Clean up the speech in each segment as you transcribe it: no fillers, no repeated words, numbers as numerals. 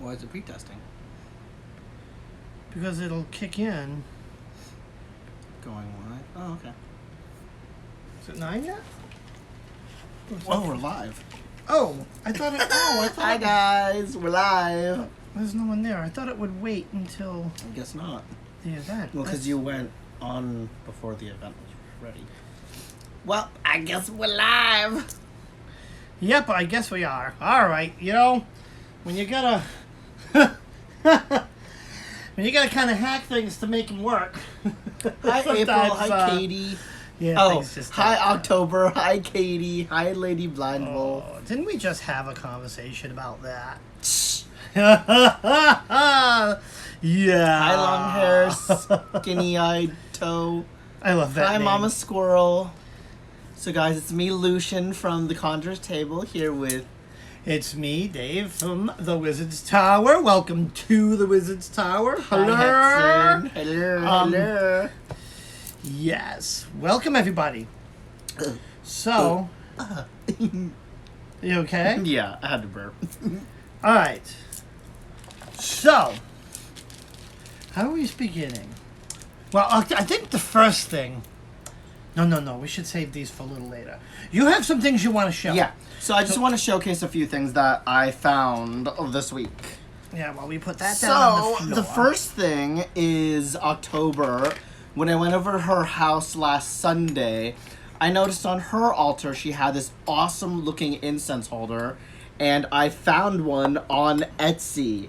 Why is it pre-testing? Because it'll kick in. Going live. Oh, okay. Is it 9 yet? Oh, we're live. Oh, I thought it. Oh, I thought. Hi guys, we're live. There's no one there. I thought it would wait until I guess not. the event. Well, because you went on before the event was ready. Well, I guess we're live. Yep, I guess we are. All right, when you gotta, kind of hack things to make them work. Hi April. Sometimes, Hi Katie. Yeah. Oh, things just hi don't- October. Hi Katie. Hi Lady Blind Wolf. Oh, didn't we just have a conversation about that? Yeah. Hi long hair, skinny-eyed toe. I love that Hi name. Mama Squirrel. So guys, it's me Lucian from the Conjurer's Table here with... It's me, Dave, from the Wizard's Tower. Welcome to the Wizard's Tower. Hello. Hi Hexen. Hello, hello. Yes. Welcome, everybody. So, you okay? Yeah, I had to burp. All right. So, how are we beginning? Well, I think the first thing... No. We should save these for a little later. You have some things you want to show. Yeah, so I just want to showcase a few things that I found this week. Yeah, well, we put that down on the floor. The first thing is October. When I went over to her house last Sunday, I noticed on her altar she had this awesome looking incense holder, and I found one on Etsy.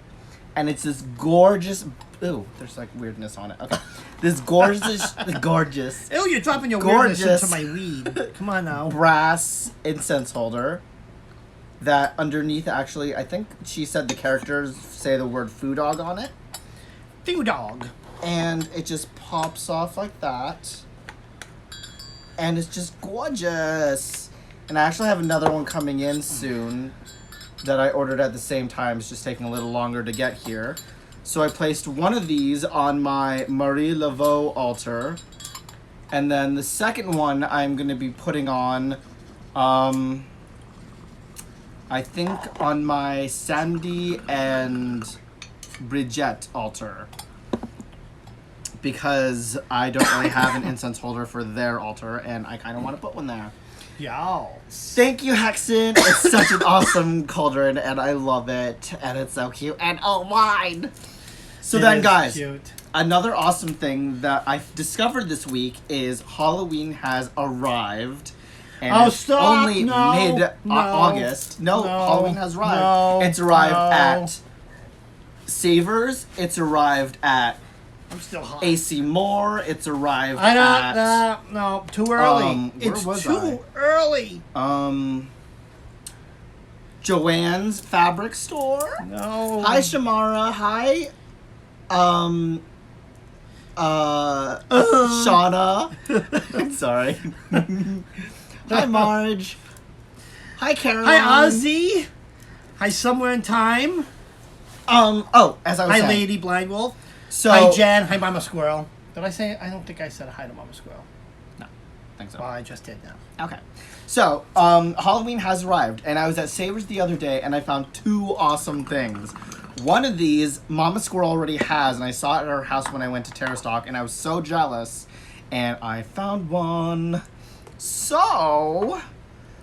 And it's this gorgeous... Ooh, there's like weirdness on it. Okay. This gorgeous... Ew, you're dropping your Gorgeous. weirdness into my weed. Come on now. brass incense holder that underneath actually, I think she said the characters say the word foo dog on it. Foo dog. And it just pops off like that. And it's just gorgeous. And I actually have another one coming in soon that I ordered at the same time. It's just taking a little longer to get here. So I placed one of these on my Marie Laveau altar. And then the second one I'm going to be putting on, I think on my Sandy and Bridget altar. Because I don't really have an incense holder for their altar, and I kind of want to put one there. Y'all. Thank you, Hexen. It's such an awesome cauldron, and I love it. And it's so cute. And oh, mine! So It then, is guys, cute. another awesome thing that I discovered this week is Halloween has arrived. And Oh, it's stop. only No. mid-August. No, No. Halloween has arrived. No. It's arrived No. at Savers. It's arrived at I'm still hot. AC Moore. It's arrived I at... don't. No, too early. where It's was too I? early. Joanne's Fabric Store. No. Hi, Shamara. Hi, Shauna. Sorry. Hi, Marge. Hi, Caroline. Hi, Ozzy. Hi, Somewhere in Time. As I was Hi, saying. Lady Blind Wolf. So, Hi, Jen. Hi, Mama Squirrel. Did I say? I don't think I said hi to Mama Squirrel. I think so. Well, I just did now. Okay. So, Halloween has arrived, and I was at Savers the other day, and I found two awesome things. One of these, Mama Squirrel already has, and I saw it at her house when I went to Terrastock, and I was so jealous, and I found one. So,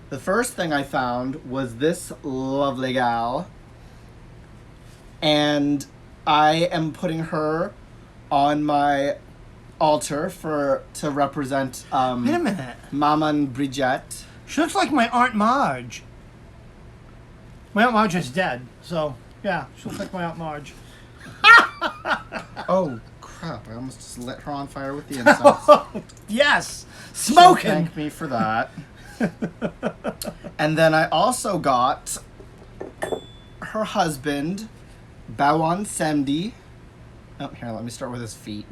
the first thing I found was this lovely gal, and I am putting her on my altar to represent Wait a minute. Mama and Bridget. She looks like my Aunt Marge. My Aunt Marge is dead, so yeah, she looks like my Aunt Marge. Oh crap! I almost just lit her on fire with the incense. Yes, She'll smoking. thank me for that. And then I also got her husband, Bawan Semdi. Oh, here, let me start with his feet.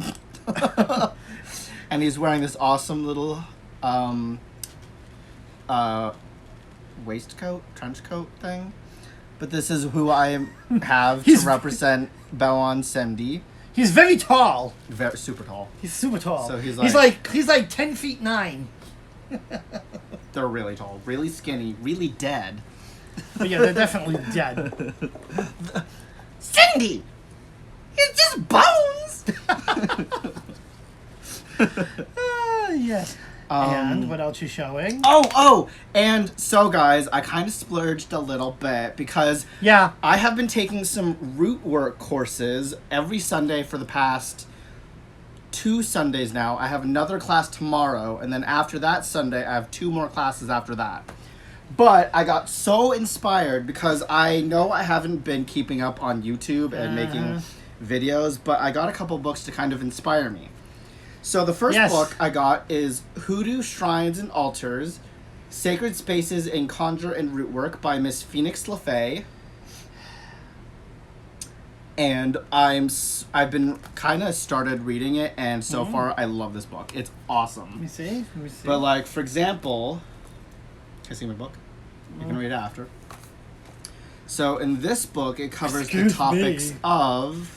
And he's wearing this awesome little waistcoat, trench coat thing. But this is who I have to represent Bawan Semdi. He's very tall. Very super tall. He's super tall. So he's like 10 feet 9. They're really tall, really skinny, really dead. But yeah, they're definitely dead. Cindy! It's just bones! Yes. And what else you showing? And so guys, I kind of splurged a little bit because Yeah. I have been taking some root work courses every Sunday for the past 2 Sundays now. I have another class tomorrow, and then after that Sunday, I have 2 more classes after that. But I got so inspired because I know I haven't been keeping up on YouTube and making videos, but I got a couple books to kind of inspire me. So the first book I got is Hoodoo Shrines and Altars, Sacred Spaces in Conjure and Root Work by Miss Phoenix LaFay. And I've been kind of started reading it, and so far I love this book. It's awesome. Let me see. But like, for example, can I see my book? You can read it after. So in this book, it covers the topics of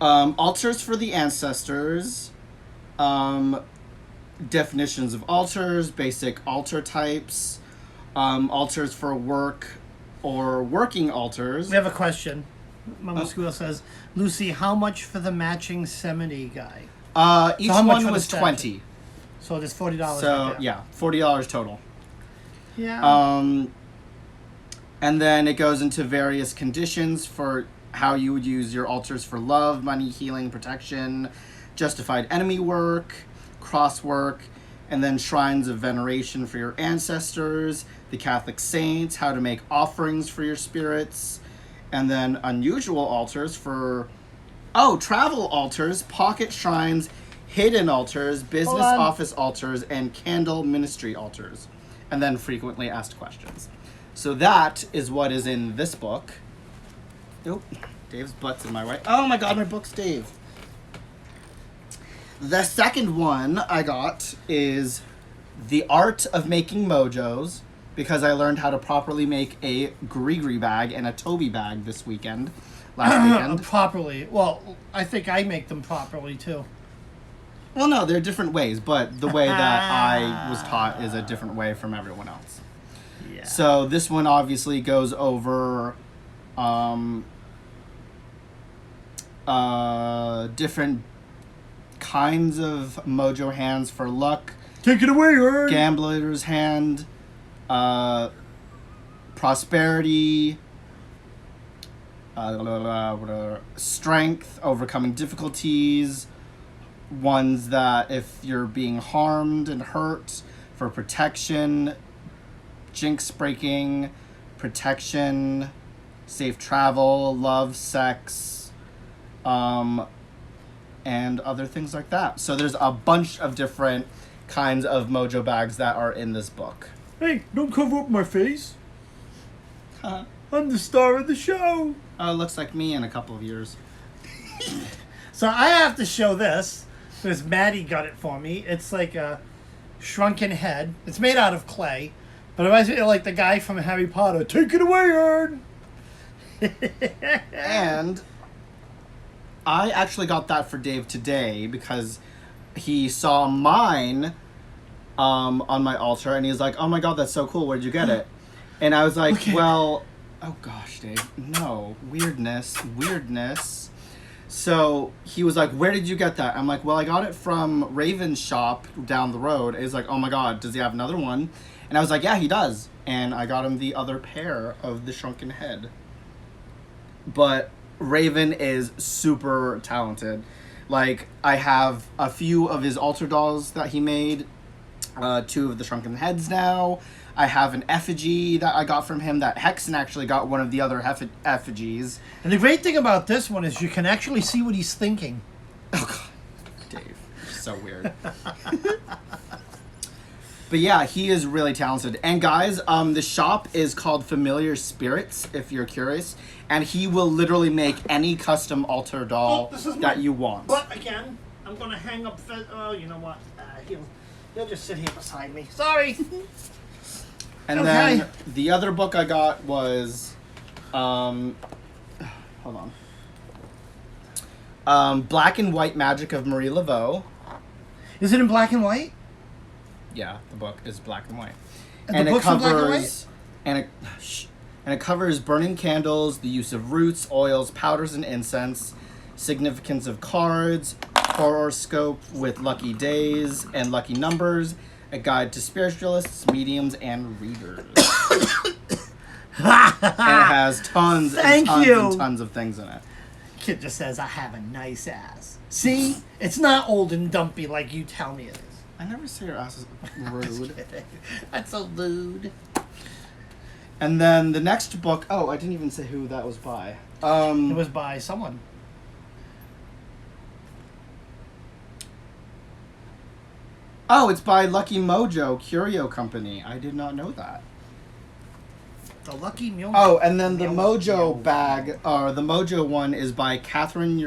altars for the ancestors, definitions of altars, basic altar types, altars for work or working altars. We have a question. Mama School says, Lucy, how much for the matching Semity guy? Each how much one for was the $20. So there's $40. So right there. yeah, $40 total. Yeah. And then it goes into various conditions for how you would use your altars for love, money, healing, protection, justified enemy work, cross work, and then shrines of veneration for your ancestors, the Catholic saints, how to make offerings for your spirits, and then unusual altars for, travel altars, pocket shrines, hidden altars, business office altars, and candle ministry altars, and then frequently asked questions. So that is what is in this book. Nope, Dave's butt's in my way. Oh my god, my book's Dave. The second one I got is The Art of Making Mojos, because I learned how to properly make a Grigri bag and a Toby bag last weekend. Properly. Well, I think I make them properly too. Well, no, they're different ways, but the way that I was taught is a different way from everyone else. Yeah. So this one obviously goes over different kinds of mojo hands for luck. Take it away, Ern. Gambler's hand, prosperity, strength, overcoming difficulties, ones that if you're being harmed and hurt, for protection, jinx breaking, protection, safe travel, love, sex, and other things like that. So there's a bunch of different kinds of mojo bags that are in this book. Hey, don't cover up my face. I'm the star of the show. Oh, it looks like me in a couple of years. So I have to show this because Maddie got it for me. It's like a shrunken head. It's made out of clay, but it reminds me of like the guy from Harry Potter. Take it away, Ern. And I actually got that for Dave today because he saw mine on my altar and he was like, oh my god, that's so cool, where'd you get it? And I was like, well, oh gosh, Dave, no, weirdness. So he was like, where did you get that? I'm like, well, I got it from Raven's shop down the road. And he's like, oh my god, does he have another one? And I was like, yeah, he does. And I got him the other pair of the shrunken head. But Raven is super talented. Like, I have a few of his altar dolls that he made, 2 of the shrunken heads now. I have an effigy that I got from him that Hexen actually got one of the other effigies. And the great thing about this one is you can actually see what he's thinking. Oh god, Dave, you're so weird. But yeah, he is really talented. And guys, the shop is called Familiar Spirits, if you're curious. And he will literally make any custom altar doll that you want. But again, I'm going to hang up... Oh, you know what? He'll just sit here beside me. Sorry. And then the other book I got was... hold on. Black and White Magic of Marie Laveau. Is it in black and white? Yeah, the book is black and white. And the book's in black and white? and it covers burning candles, the use of roots, oils, powders, and incense, significance of cards, horoscope with lucky days and lucky numbers, a guide to spiritualists, mediums, and readers. And it has tons and tons and tons of things in it. Kid just says, I have a nice ass. See? It's not old and dumpy like you tell me it is. I never say your ass is rude. That's so lewd. And then the next book, oh, I didn't even say who that was by. It was by someone. Oh, it's by Lucky Mojo Curio Company. I did not know that. The Lucky Mojo. Oh, and then the Mojo bag, or the Mojo one, is by Catherine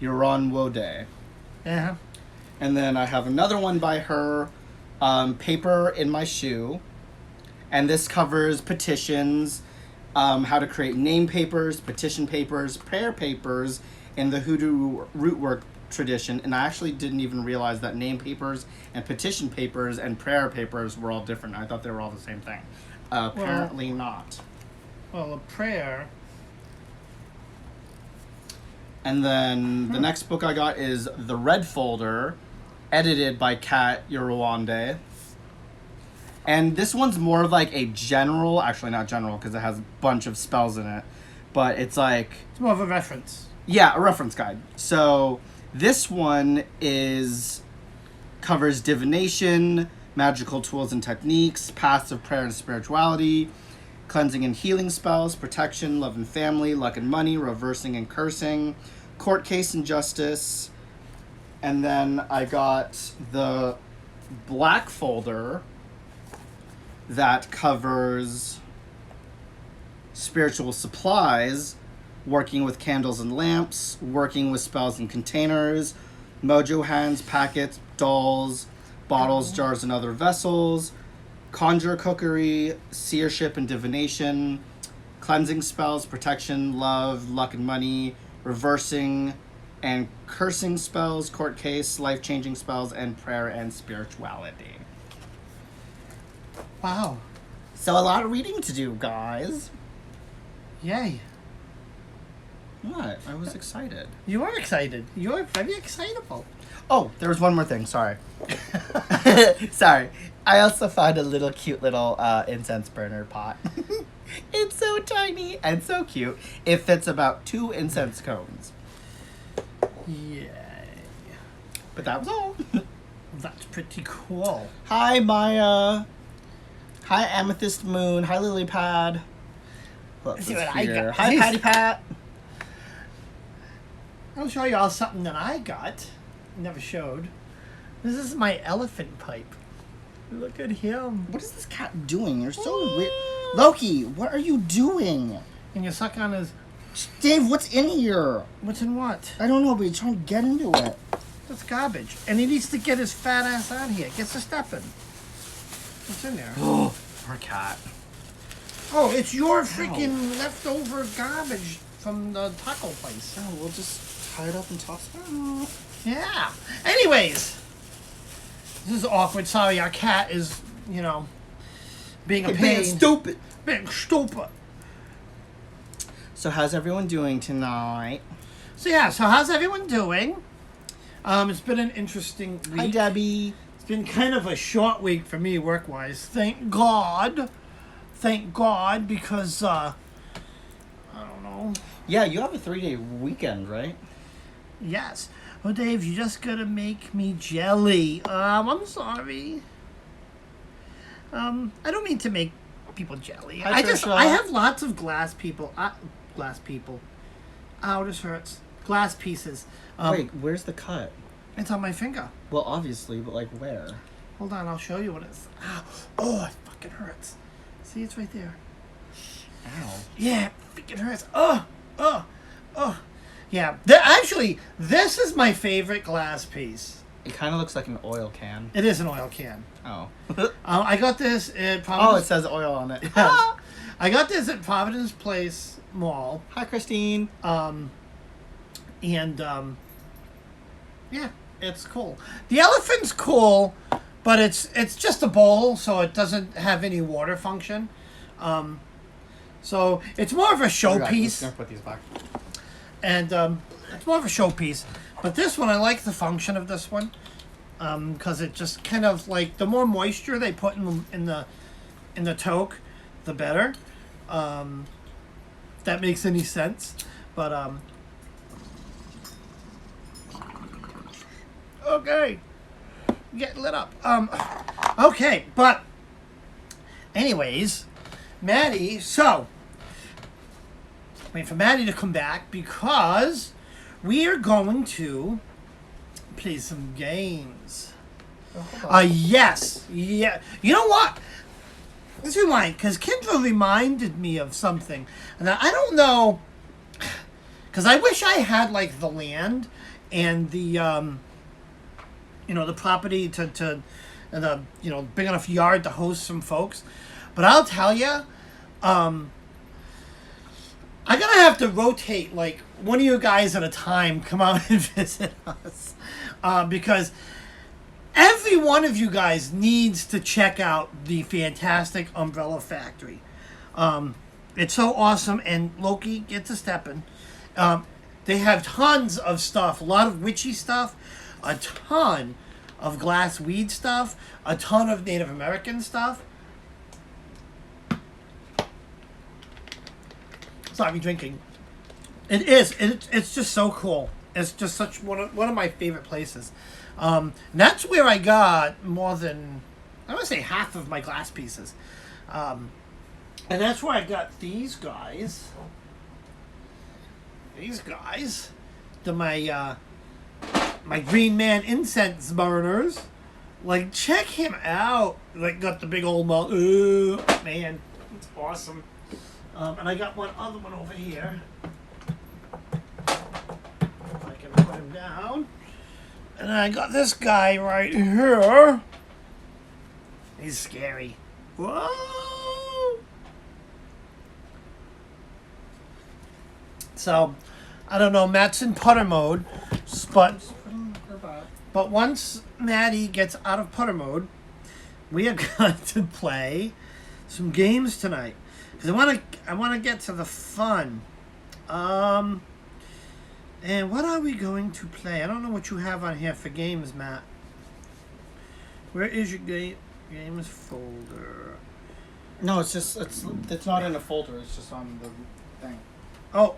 Euron Wode. Yeah. And then I have another one by her, Paper in My Shoe. And this covers petitions, how to create name papers, petition papers, prayer papers in the Hoodoo rootwork tradition. And I actually didn't even realize that name papers and petition papers and prayer papers were all different. I thought they were all the same thing. Apparently not. Well, a prayer. And then the next book I got is The Red Folder, edited by Kat Urawande. And this one's more of like a general, actually not general because it has a bunch of spells in it, but it's like... It's more of a reference. Yeah, a reference guide. So this one covers divination, magical tools and techniques, paths of prayer and spirituality, cleansing and healing spells, protection, love and family, luck and money, reversing and cursing, court case and justice. And then I got the black folder that covers spiritual supplies, working with candles and lamps, working with spells and containers, mojo hands, packets, dolls, bottles, jars, and other vessels, conjure cookery, seership and divination, cleansing spells, protection, love, luck and money, reversing and cursing spells, court case, life-changing spells, and prayer and spirituality. Wow. So a lot of reading to do, guys. Yay. What? I was excited. You are excited. You are very excitable. Oh, there was one more thing. Sorry. Sorry. I also found a little cute little incense burner pot. It's so tiny and so cute. It fits about 2 incense cones. Yay. But that was all. That's pretty cool. Hi, Maya. Hi, Amethyst Moon. Hi, Lily Pad. Let's see what I got. Hi, Patty Pat. I'll show you all something that I got. Never showed. This is my elephant pipe. Look at him. What is this cat doing? You're so weird. Loki, what are you doing? And you suck on his... Dave, what's in here? What's in what? I don't know, but he's trying to get into it. That's garbage. And he needs to get his fat ass out of here. Get to stepping. What's in there? Oh, poor cat. Oh, it's your freaking leftover garbage from the taco place. Oh, we'll just tie it up and toss it out. Yeah. Anyways. This is awkward. Sorry, our cat is, you know, being a pain. Being stupid. Being stupid. So how's everyone doing tonight? So how's everyone doing? It's been an interesting week. Hi, Debbie. It's been kind of a short week for me work-wise. Thank God. Thank God, because, I don't know. Yeah, you have a 3-day weekend, right? Yes. Oh, Dave, you just gotta make me jelly. I'm sorry. I don't mean to make people jelly. Hi, I have lots of glass people. Ow, this hurts. Glass pieces. Wait, where's the cut? It's on my finger. Well, obviously, but like where? Hold on, I'll show you what it's. Ow. Oh, it fucking hurts. See, it's right there. Ow. Yeah, it freaking hurts. Oh. Yeah, actually, this is my favorite glass piece. It kind of looks like an oil can. It is an oil can. Oh. I got this at Providence. Oh, it says oil on it. I got this at Providence Place Mall. Hi, Christine. Yeah, it's cool. The elephant's cool, but it's just a bowl, so it doesn't have any water function. So it's more of a Right, showpiece. I'm just gonna put these back. And it's more of a showpiece. But this one, I like the function of this one, because it just kind of like the more moisture they put in the toque, the better. If that makes any sense. But okay, get lit up. Okay, but anyways, Maddie. So wait for Maddie to come back because we are going to play some games. Yes. Yeah. You know what? Let's rewind, because Kendra reminded me of something. And I don't know, because I wish I had, like, the land and the, the property to and the, big enough yard to host some folks. But I'll tell you, I'm going to have to rotate, like, one of you guys at a time come out and visit us. Because every one of you guys needs to check out the fantastic Umbrella Factory. It's so awesome, and Loki gets a steppin'. They have tons of stuff, a lot of witchy stuff, a ton of glass weed stuff, a ton of Native American stuff. Sorry, drinking. It is. It's just so cool. It's just such one of my favorite places. And that's where I got more than, I want to say, half of my glass pieces. And that's where I got these guys. My Green Man incense burners. Like, check him out. Like, got the big old mouth. Man, it's awesome. And I got one other one over here. If I can put him down. And I got this guy right here. He's scary. Whoa! So, I don't know. Matt's in putter mode, but once Maddie gets out of putter mode, we are going to play some games tonight. Because I want to get to the fun. And what are we going to play? I don't know what you have on here for games, Matt. Where is your games folder? No, it's not in a folder. It's just on the thing. Oh,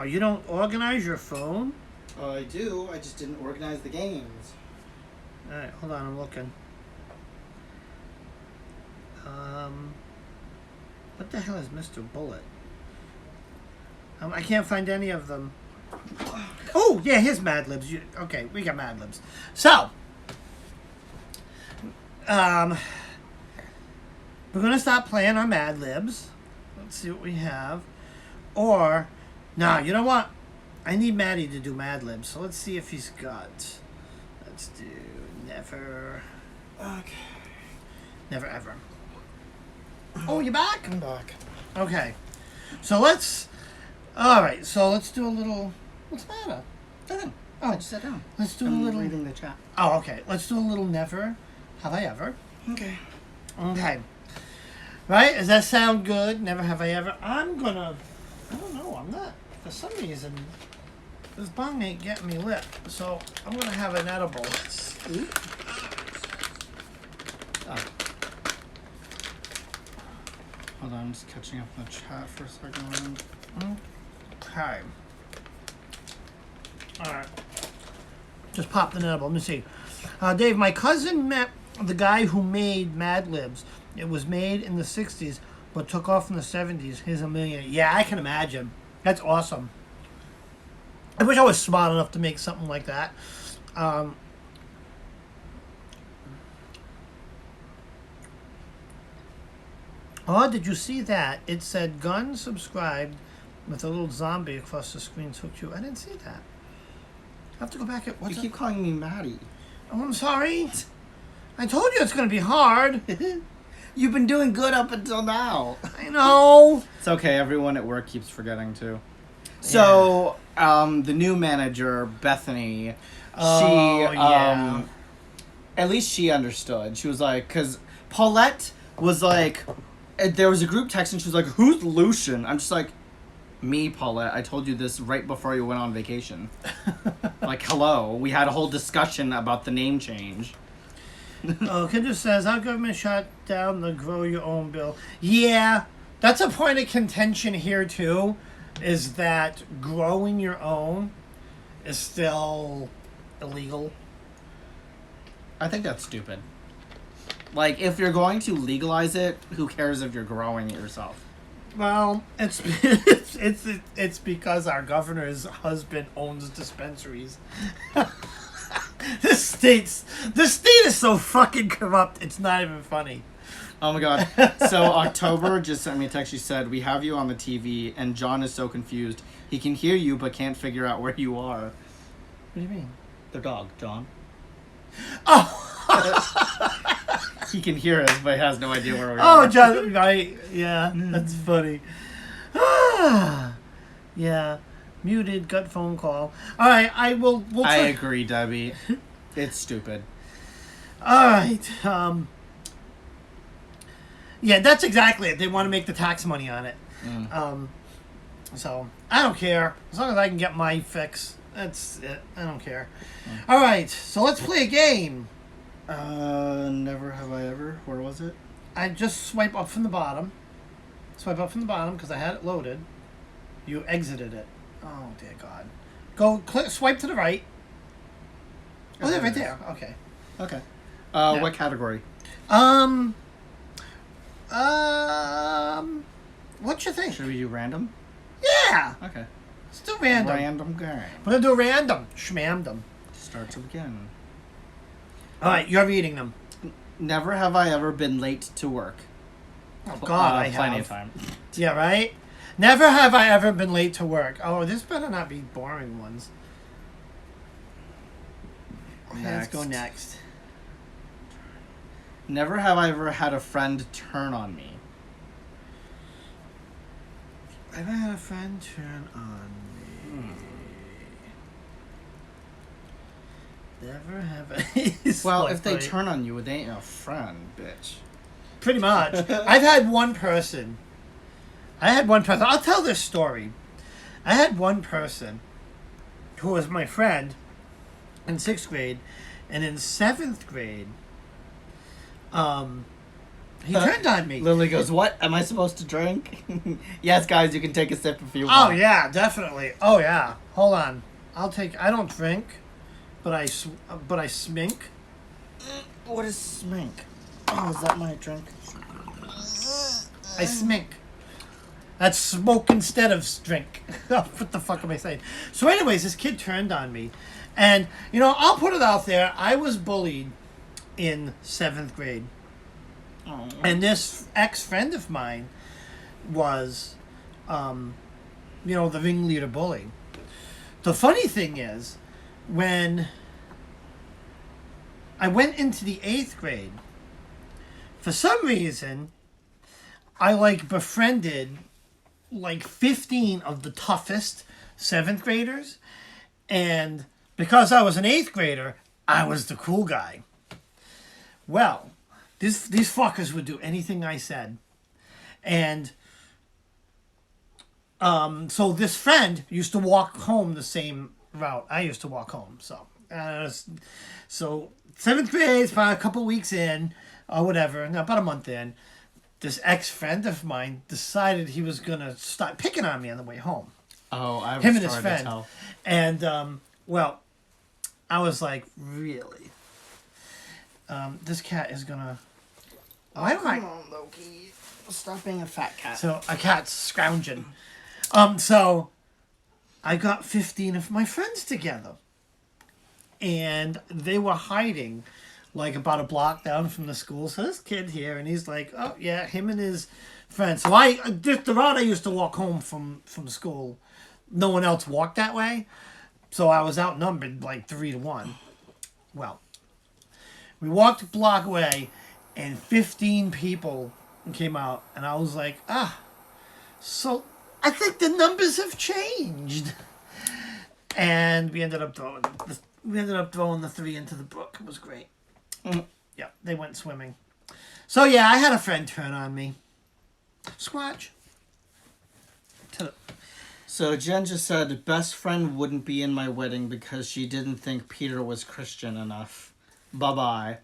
you don't organize your phone? I do. I just didn't organize the games. All right, hold on. I'm looking. What the hell is Mr. Bullet? I can't find any of them. Oh, yeah, here's Mad Libs. Okay, we got Mad Libs. So, we're going to stop playing our Mad Libs. Let's see what we have. Or, no, you know what? I need Maddie to do Mad Libs, so let's see if he's got. Let's do Never. Okay. Never Ever. Oh, you back? I'm back. Okay. So let's. Alright, so let's do a little. What's the matter? Nothing. Oh, I just sat down. let's do a I'm little. reading the chat. Oh, okay. Let's do a little Never Have I Ever. Okay. Okay. Right? Does that sound good? Never Have I Ever. I'm gonna. I don't know. I'm not. For some reason, this bong ain't getting me lit. So I'm gonna have an edible. Ooh. Oh. Hold on, I'm just catching up in the chat for a second. Okay. Alright. Just popped an edible. Let me see. Dave, my cousin met the guy who made Mad Libs. It was made in the 60s, but took off in the 70s. He's a millionaire. Yeah, I can imagine. That's awesome. I wish I was smart enough to make something like that. Oh, did you see that? It said gun subscribed with a little zombie across the screen took you. I didn't see that. I have to go back at You keep calling me Maddie. Oh, I'm sorry. I told you it's going to be hard. You've been doing good up until now. I know. It's okay. Everyone at work keeps forgetting too. So, the new manager, Bethany, yeah. at least she understood. She was like, because Paulette was like, And there was a group text and she was like, "Who's Lucian?" I'm just like, "Me, Paulette. I told you this right before you went on vacation." Like, hello. We had a whole discussion about the name change. Oh, Kendra says, our government shut down the grow your own bill. Yeah, that's a point of contention here, too, is that growing your own is still illegal. I think that's stupid. Like, if you're going to legalize it, who cares if you're growing it yourself? Well, it's because our governor's husband owns dispensaries. This state is so fucking corrupt. It's not even funny. Oh my god. So October just sent me a text. She said, "We have you on the TV, and John is so confused. He can hear you, but can't figure out where you are." What do you mean? Their dog, John. Oh, He can hear us, but has no idea where we oh, are. John. Right? Yeah, that's funny. Yeah, muted. Gut phone call. All right, We'll I try. agree, Debbie. It's stupid. All right. Yeah, that's exactly it. They want to make the tax money on it. So I don't care as long as I can get my fix. That's it. I don't care. All right, so let's play a game. Never have I ever. Where was it? I just swipe up from the bottom. Swipe up from the bottom because I had it loaded. You exited it. Oh dear God. Go swipe to the right. Oh, they're right there. Okay. Okay. Yeah. What category? What you think? Should we do random? Yeah. Okay. Let's do random. Random game. We're gonna do random. Schmandom. Start to begin. All right, you're reading them. Never have I ever been late to work. Oh God, I plenty have. of time. Yeah, right? Never have I ever been late to work. Oh, this better not be boring ones. Okay, let's go next. Never have I ever had a friend turn on me. I've had a friend turn on me. Never have I... Well, if they turn on you, they ain't a friend, bitch. Pretty much. I've had one person. I'll tell this story. I had one person who was my friend in 6th grade, and in 7th grade, he turned on me. Lily goes, "What? Am I supposed to drink?" Yes, guys, you can take a sip if you Oh want. yeah, definitely. Oh yeah. Hold on. I don't drink, but I smink. What is smink? Oh, is that my drink? I smink. That's smoke instead of drink. What the fuck am I saying? So anyways, this kid turned on me. And, I'll put it out there. I was bullied in 7th grade. Oh. And this ex-friend of mine was, the ringleader bully. The funny thing is, when I went into the 8th grade, for some reason, I befriended 15 of the toughest 7th graders, and because I was an 8th grader, I was the cool guy. Well, these fuckers would do anything I said, and so this friend used to walk home the same route I used to walk home. So 7th grade, about a couple weeks in, or whatever, about a month in, this ex-friend of mine decided he was going to start picking on me on the way home. Oh, I was Him and his starting to friend. tell. And, I was like, really? This cat is going to... Why am I... Come on, Loki. Stop being a fat cat. So, a cat's scrounging. So, I got 15 of my friends together. And they were hiding about a block down from the school. So this kid here, and he's like, oh yeah, him and his friends. So the route I used to walk home from school, no one else walked that way. So I was outnumbered 3-1. Well, we walked a block away, and 15 people came out, and I was like, so I think the numbers have changed. And we ended up throwing the 3 into the brook. It was great. Yeah, they went swimming. So yeah, I had a friend turn on me. Squatch. So Jen just said, best friend wouldn't be in my wedding because she didn't think Peter was Christian enough. Bye-bye.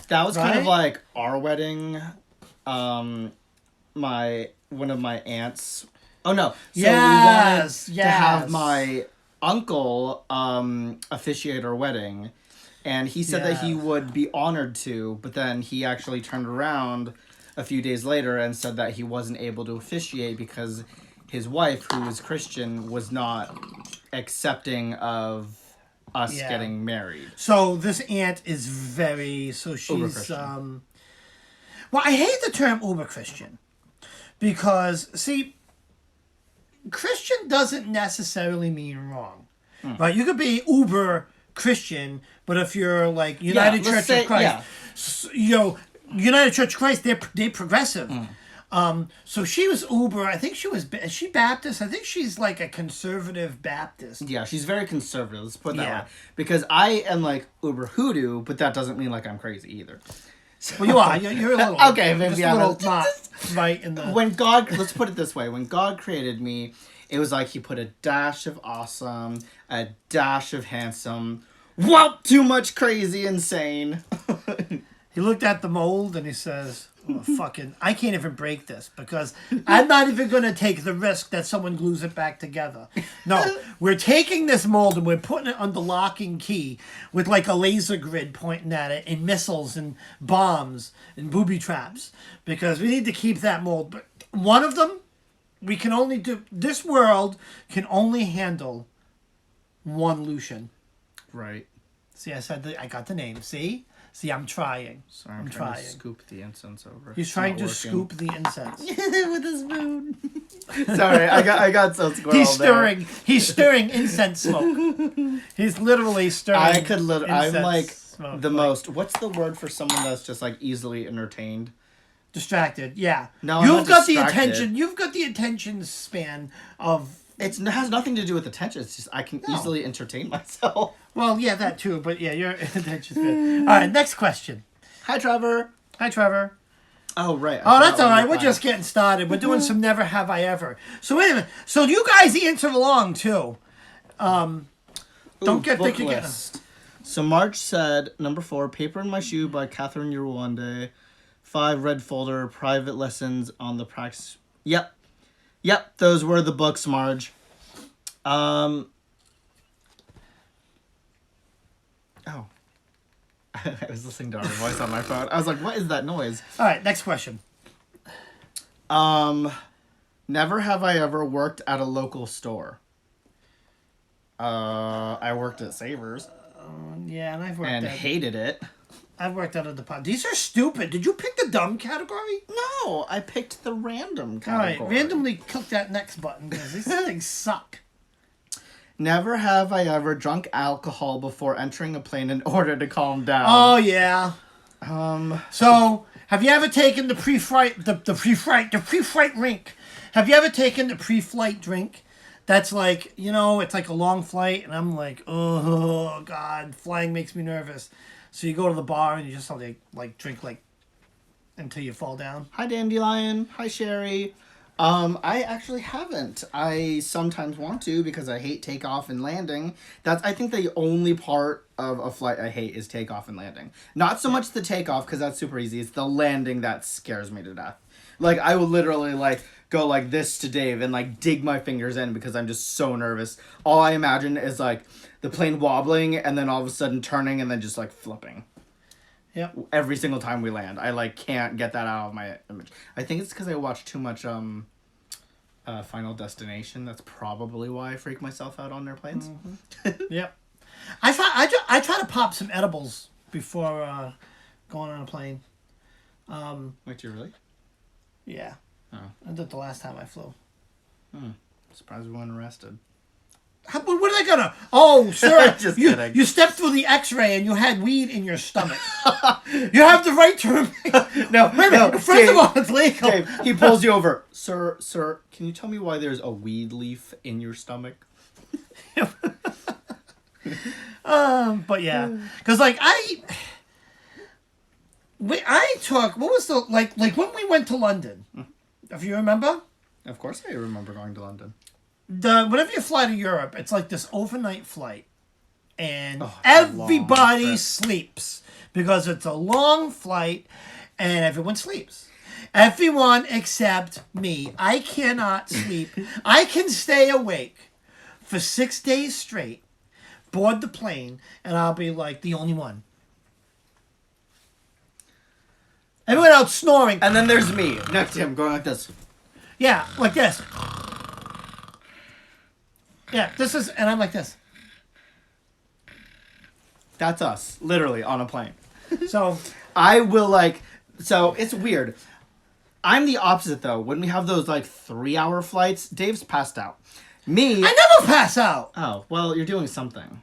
That was kind of Right? like our wedding. One of my aunts. Oh no. So Yes, we wanted to have yes. my uncle officiate our wedding. And he said that he Yes. would be honored to, but then he actually turned around a few days later and said that he wasn't able to officiate because his wife, who was Christian, was not accepting of us Yeah. getting married. So this aunt is very so she's Uber-Christian. well, I hate the term uber Christian because see, Christian doesn't necessarily mean wrong, right? You could be uber Christian, but if you're like United let's Church say- of Christ, yeah. United Church of Christ, they're progressive. So she was uber. I think is she Baptist? I think she's like a conservative Baptist. Yeah, she's very conservative. Let's put it that Yeah. way. Because I am like uber hoodoo, but that doesn't mean like I'm crazy either. Well, you are. You're a little Okay, maybe just a I'm little a- not right in the. When God, let's put it this way, when God created me, it was like he put a dash of awesome, a dash of handsome, well, too much crazy insane. He looked at the mold and he says, oh, fucking, I can't even break this because I'm not even going to take the risk that someone glues it back together. No, we're taking this mold and we're putting it under lock and key with like a laser grid pointing at it and missiles and bombs and booby traps because we need to keep that mold. But one of them, we can only do, this world can only handle one Lucian. Right. See, I said that I got the name. See, I'm trying. Sorry, I'm trying to scoop the incense over. He's It's trying not to working. scoop the incense. with a spoon. Sorry, I got so squirrel He's there. stirring. He's stirring incense smoke. He's literally stirring. I could literally. I'm incense like smoke. the most. What's the word for someone that's just like easily entertained? Distracted. Yeah. No, I'm you've not got the distracted. attention. You've got the attention span of. It has nothing to do with attention. It's just I can easily entertain myself. Well, yeah, that too. But yeah, your attention span. All right, next question. Hi, Trevor. Hi, Trevor. Oh right. Oh, that's all right. We're just getting started. We're doing some never have I ever. So wait a minute. So you guys answer along too. Don't get book thinking. list. So March said number 4, Paper in My Shoe by Catherine Yerwande. 5, Red Folder, Private Lessons on the Practice. Yep, those were the books, Marge. Oh. I was listening to our voice on my phone. I was like, what is that noise? All right, next question. Never have I ever worked at a local store. I worked at Savers Yeah, and I've worked and at. hated it. I've worked out of the pod. These are stupid. Did you pick the dumb category? No, I picked the random All category. right, randomly click that next button because these things suck. Never have I ever drunk alcohol before entering a plane in order to calm down. Oh yeah. Um, So, have you ever taken the pre-flight rink? Have you ever taken the pre-flight drink? That's like, it's like a long flight, and I'm like, oh god, flying makes me nervous. So you go to the bar and you just have to drink until you fall down. Hi, Dandelion. Hi, Sherry. I actually haven't. I sometimes want to because I hate takeoff and landing. I think the only part of a flight I hate is takeoff and landing. Not so much the takeoff because that's super easy. It's the landing that scares me to death. Like, I will literally, go like this to Dave and, dig my fingers in because I'm just so nervous. All I imagine is, the plane wobbling and then all of a sudden turning and then just, flipping. Yep. Every single time we land. I, can't get that out of my image. I think it's because I watch too much, Final Destination. That's probably why I freak myself out on airplanes. Yep. I try to pop some edibles before going on a plane. Wait, do you really? Yeah. Oh. I did the last time I flew. Surprised we weren't arrested. What are they gonna? Oh, sir, Just you kidding. you stepped through the X-ray and you had weed in your stomach. You have the right to remain. No, Wait a minute. First of all, it's legal. Dave, he pulls you over. Sir, can you tell me why there's a weed leaf in your stomach? But yeah, because I took what was the like when we went to London. If you remember, Of course, I remember going to London. whenever you fly to Europe, it's like this overnight flight, and Oh, it's a long everybody trip. sleeps because it's a long flight, and everyone sleeps. Everyone except me. I cannot sleep. I can stay awake for 6 days straight, board the plane, and I'll be like the only one. Everyone else snoring. And then there's me next to him going like this. Yeah, like this. Yeah, this is, and I'm like this. That's us, literally, on a plane. So, I will like. So it's weird. I'm the opposite though. When we have those like 3-hour flights, Dave's passed out. Me. I never pass out. Oh well, you're doing something.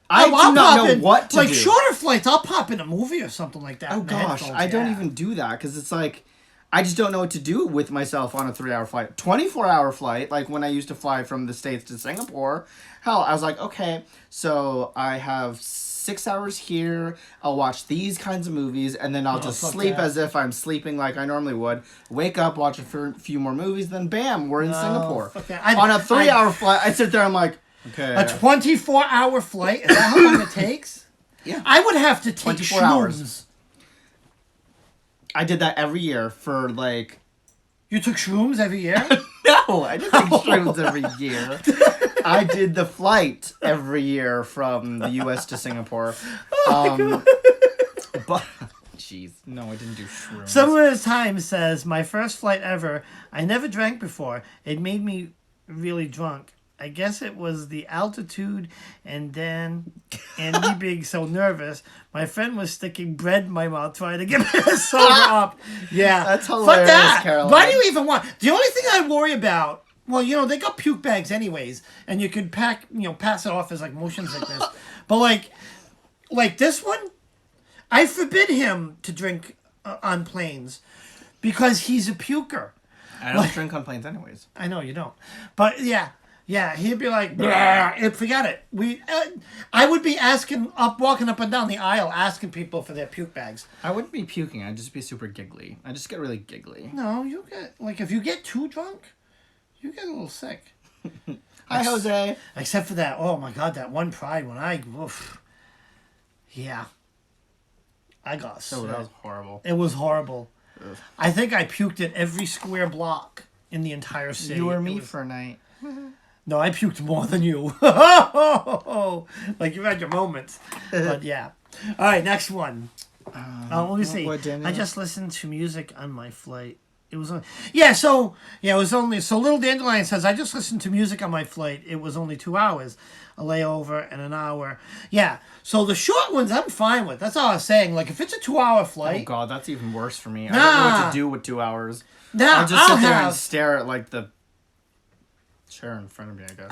I I'll do not pop know in, what to like do. shorter flights, I'll pop in a movie or something like that. Oh in the gosh, headphones, I don't yeah. even do that because it's like I just don't know what to do with myself on a 3-hour flight. 24-hour flight, like when I used to fly from the States to Singapore. Hell, I was like, okay, so I have 6 hours here. I'll watch these kinds of movies, and then I'll just fuck sleep that. as if I'm sleeping like I normally would. Wake up, watch a few more movies, then bam, we're in Singapore. fuck that. On a 3-hour flight, I sit there, I'm like, okay. A 24-hour flight? Is that how long it takes? Yeah. I would have to take 24 hours. shrooms. I did that every year for like... You took shrooms every year? No, I didn't take shrooms every year. I did the flight every year from the U.S. to Singapore. But, jeez, no, I didn't do shrooms. Someone at a time says, my first flight ever, I never drank before. It made me really drunk. I guess it was the altitude and me being so nervous. My friend was sticking bread in my mouth trying to get me to sober up. Yeah. That's Fuck hilarious, that. Caroline. Why do you even want... The only thing I worry about... Well, you know, they got puke bags anyways, and you could pass it off as like motion sickness. But like this one, I forbid him to drink on planes because he's a puker. I don't drink on planes anyways. I know you don't, but yeah, he'd be like, and forget it. I would be walking up and down the aisle, asking people for their puke bags. I wouldn't be puking. I'd just be super giggly. I just get really giggly. No, you get if you get too drunk, you get a little sick. Hi, Jose. Except for that, oh my god, that one Pride when I got sick. So that was horrible. It was horrible. Ugh. I think I puked at every square block in the entire city. You or It me was- for a night. No, I puked more than you. Like you've had your moments. But yeah. All right, next one. Let me see. what, Daniel? I just listened to music on my flight. It was only, it was only so Little Dandelion says I just listened to music on my flight. It was only 2 hours, a layover and an hour. Yeah. So the short ones I'm fine with. That's all I was saying. Like if it's a 2-hour Oh flight, god, that's even worse for me. I don't know what Nah. to do with 2 hours. nah, I'll just sit there have and stare at like the chair in front of me, I guess.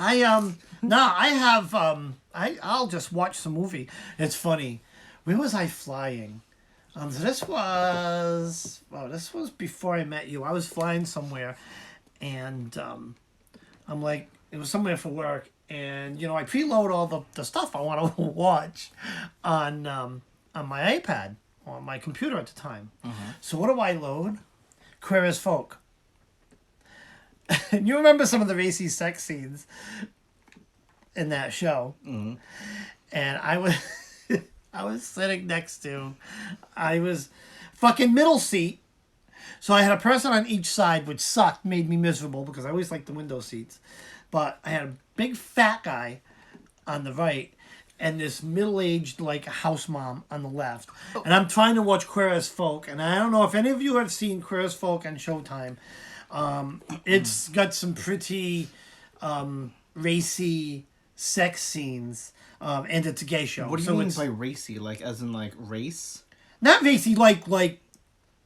I'll just watch some movie. It's funny. Where was I flying? So this was before I met you. I was flying somewhere, and I'm like, it was somewhere for work, and I preload all the stuff I want to watch on my iPad or my computer at the time. So what do I load? Queer as Folk. You remember some of the racy sex scenes in that show, and I was. I was sitting next to, I was fucking middle seat. So I had a person on each side, which sucked, made me miserable because I always liked the window seats. But I had a big fat guy on the right and this middle-aged like house mom on the left. And I'm trying to watch Queer as Folk. And I don't know if any of you have seen Queer as Folk on Showtime. It's got some pretty racy sex scenes. And it's a gay show. What do you So mean it's by racy? Like as in like race? not racy, like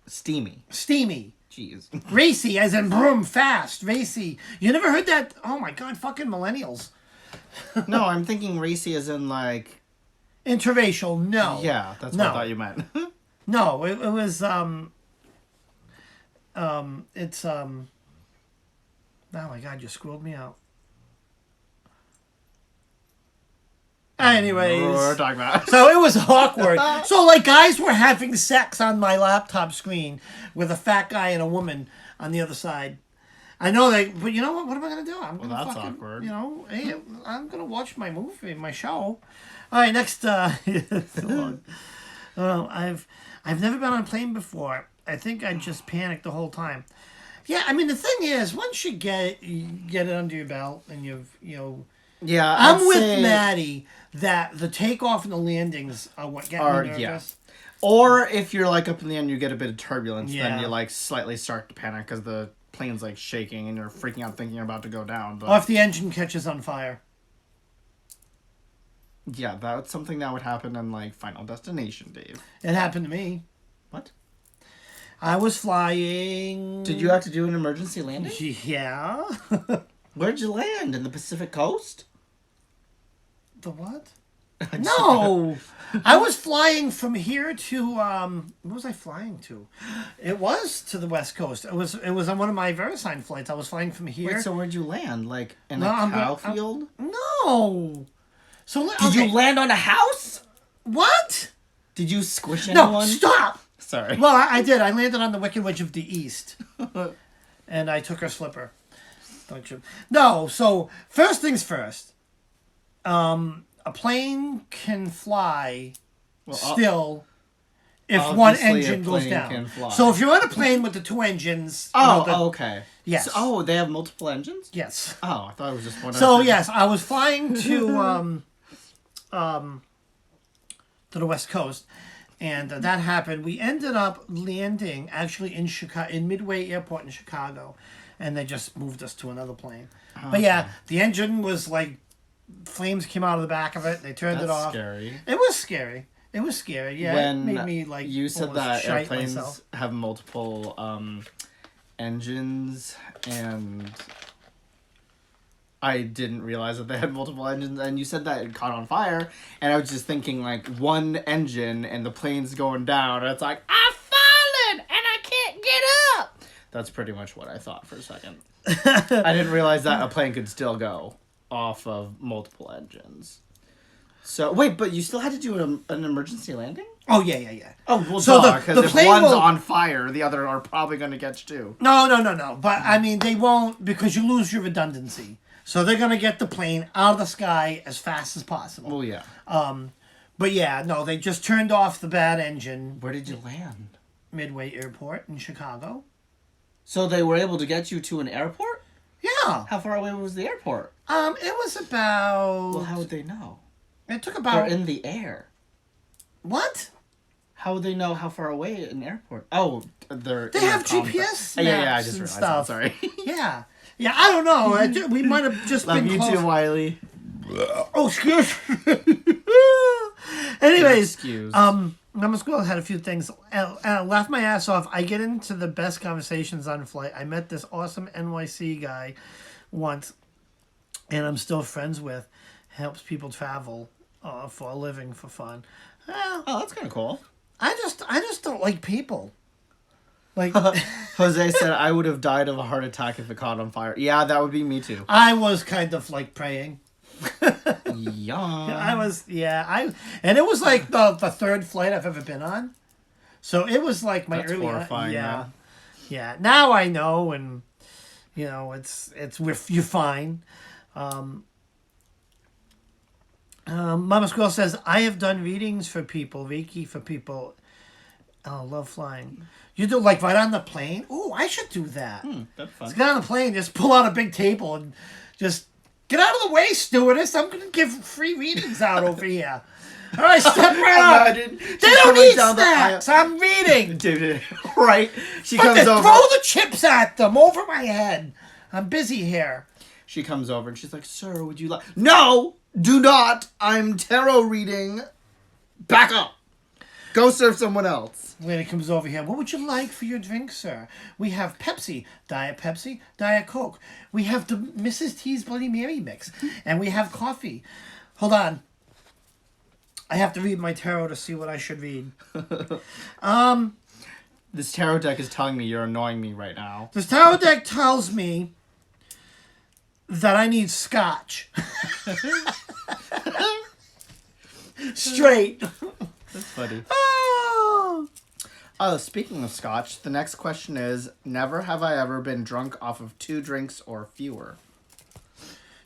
Steamy. steamy. Jeez. Racy as in broom, fast, racy. You never heard that? Oh my god, fucking millennials. No, I'm thinking racy as in like Interracial, no. yeah, that's No. what I thought you meant. No, it was it's oh my god, you screwed me out. Anyways. We're talking about. So it was awkward. So like guys were having sex on my laptop screen with a fat guy and a woman on the other side. I know they, but you know what? What am I gonna do? I'm gonna that's fucking, awkward. You know, hey, I'm gonna watch my movie, my show. All right, next. I've never been on a plane before. I think I just panicked the whole time. Yeah, I mean the thing is, once you get it under your belt and Yeah, I'm I'd with say- Maddie that the takeoff and the landings are what get me nervous. yeah. Or if you're like up in the end, you get a bit of turbulence, Yeah. then you like slightly start to panic because the plane's like shaking and you're freaking out thinking you're about to go down. But Or if the engine catches on fire. yeah, that's something that would happen in like Final Destination, Dave. It happened to me. What? I was flying. Did you have to do an emergency landing? Yeah. Where'd you land? In the Pacific Coast? The what? No, I was flying from here to where was I flying to? It was to the West Coast. It was on one of my VeriSign flights. I was flying from here. Wait, so where'd you land? Like in No, a I'm cow gonna- field? No. So Did okay. you land on a house? What? Did you squish No, anyone? stop. Sorry. Well, I did. I landed on the Wicked Witch of the East, and I took her slipper. Don't you? No. So first things first. A plane can fly Well, still if one obviously a engine goes plane down. can fly. So if you're on a plane with the two engines, okay. Yes. So, oh, they have multiple engines? yes. Oh, I thought it was just one. So engine. yes, I was flying to the West Coast, and that happened. We ended up landing actually in Chicago, in Midway Airport in Chicago, and they just moved us to another plane. But yeah, the engine was like flames came out of the back of it. They turned it That's off. scary. It was scary. It was scary. Yeah, When it made me like you said almost that shite airplanes myself. have multiple engines, and I didn't realize that they had multiple engines, and you said that it caught on fire, and I was just thinking like one engine and the plane's going down, and it's like I've fallen and I can't get up. That's pretty much what I thought for a second. I didn't realize that a plane could still go off of multiple engines. So wait, but you still had to do an emergency landing? Oh yeah. Oh well, So the because if plane one's will- on fire, the other are probably going to get you too. No. But I mean, they won't because you lose your redundancy. So they're gonna get the plane out of the sky as fast as possible. Well, yeah. But yeah, no, they just turned off the bad engine. Where did you land? Midway Airport in Chicago. So they were able to get you to an airport? Yeah. How far away was the airport? It was about. Well, how would they know? It took They're about. in the air. What? How would they know how far away an airport? Oh, they're. They in have the compass. GPS Yeah, I maps just and realized. stuff. Sorry. Yeah. Yeah, I don't know. We might have just Love been you close. too, Wiley. Oh, excuse. Anyways, Excuse. Mama School had a few things. I laughed my ass off. I get into the best conversations on flight. I met this awesome NYC guy once, and I'm still friends with. Helps people travel for a living for fun. Well, Oh, that's kind of cool. I just don't like people. Like Jose said, I would have died of a heart attack if it caught on fire. Yeah, that would be me too. I was kind of like praying. Yeah. And it was like the third flight I've ever been on. So it was like my That's early horrifying, yeah. man. Yeah. Now I know, and you know, it's you're fine. Mama Squirrel says, I have done readings for people, Reiki for people. Oh, love flying. You do like right on the plane? Ooh, I should do that. That's fun. Let's get on the plane, just pull out a big table and just get out of the way, stewardess. I'm going to give free readings out over here. All right, step right up. Imagine They she's don't coming need down the snacks. I'm reading. Dude, right? She But comes then over. throw the chips at them over my head. I'm busy here. She comes over and she's like, "Sir, would you like?" No, do not. I'm tarot reading. Back up. Go serve someone else. Lady comes over here. What would you like for your drink, sir? We have Pepsi, Diet Coke. We have the Mrs. T's Bloody Mary mix. And we have coffee. Hold on. I have to read my tarot to see what I should read. This tarot deck is telling me you're annoying me right now. This tarot deck tells me that I need scotch. straight. That's funny. Oh. Oh, speaking of scotch, the next question is: never have I ever been drunk off of 2 drinks or fewer.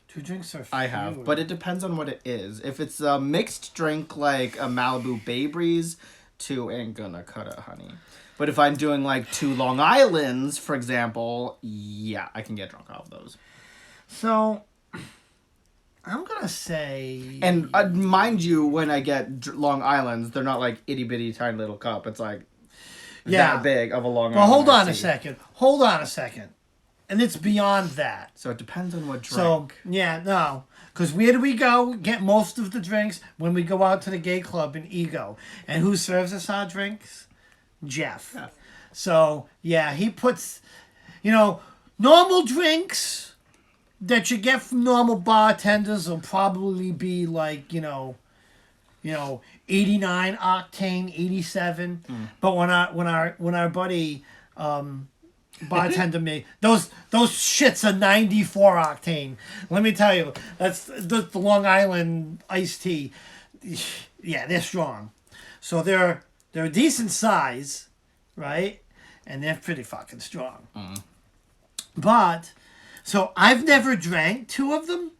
2 drinks are. I have, but it depends on what it is. If it's a mixed drink like a Malibu Bay Breeze, 2 ain't gonna cut it, honey. But if I'm doing like 2 Long Islands, for example, yeah, I can get drunk off those. So, I'm gonna say. And mind you, when I get Long Islands, they're not like itty bitty tiny little cup. It's like that big of a Long Island. Well, hold on a iced tea. second. Hold on a second. And it's beyond that. So it depends on what drink. So, yeah, no. Because where do we go get most of the drinks? When we go out to the gay club in Ego. And who serves us our drinks? Jeff. Yeah. So, yeah, he puts, normal drinks that you get from normal bartenders will probably be like, 89 octane, 87. But when our buddy bartender made those shits are 94 octane. Let me tell you, that's the Long Island iced tea. Yeah, they're strong. So they're a decent size, right? And they're pretty fucking strong. But so I've never drank 2 of them.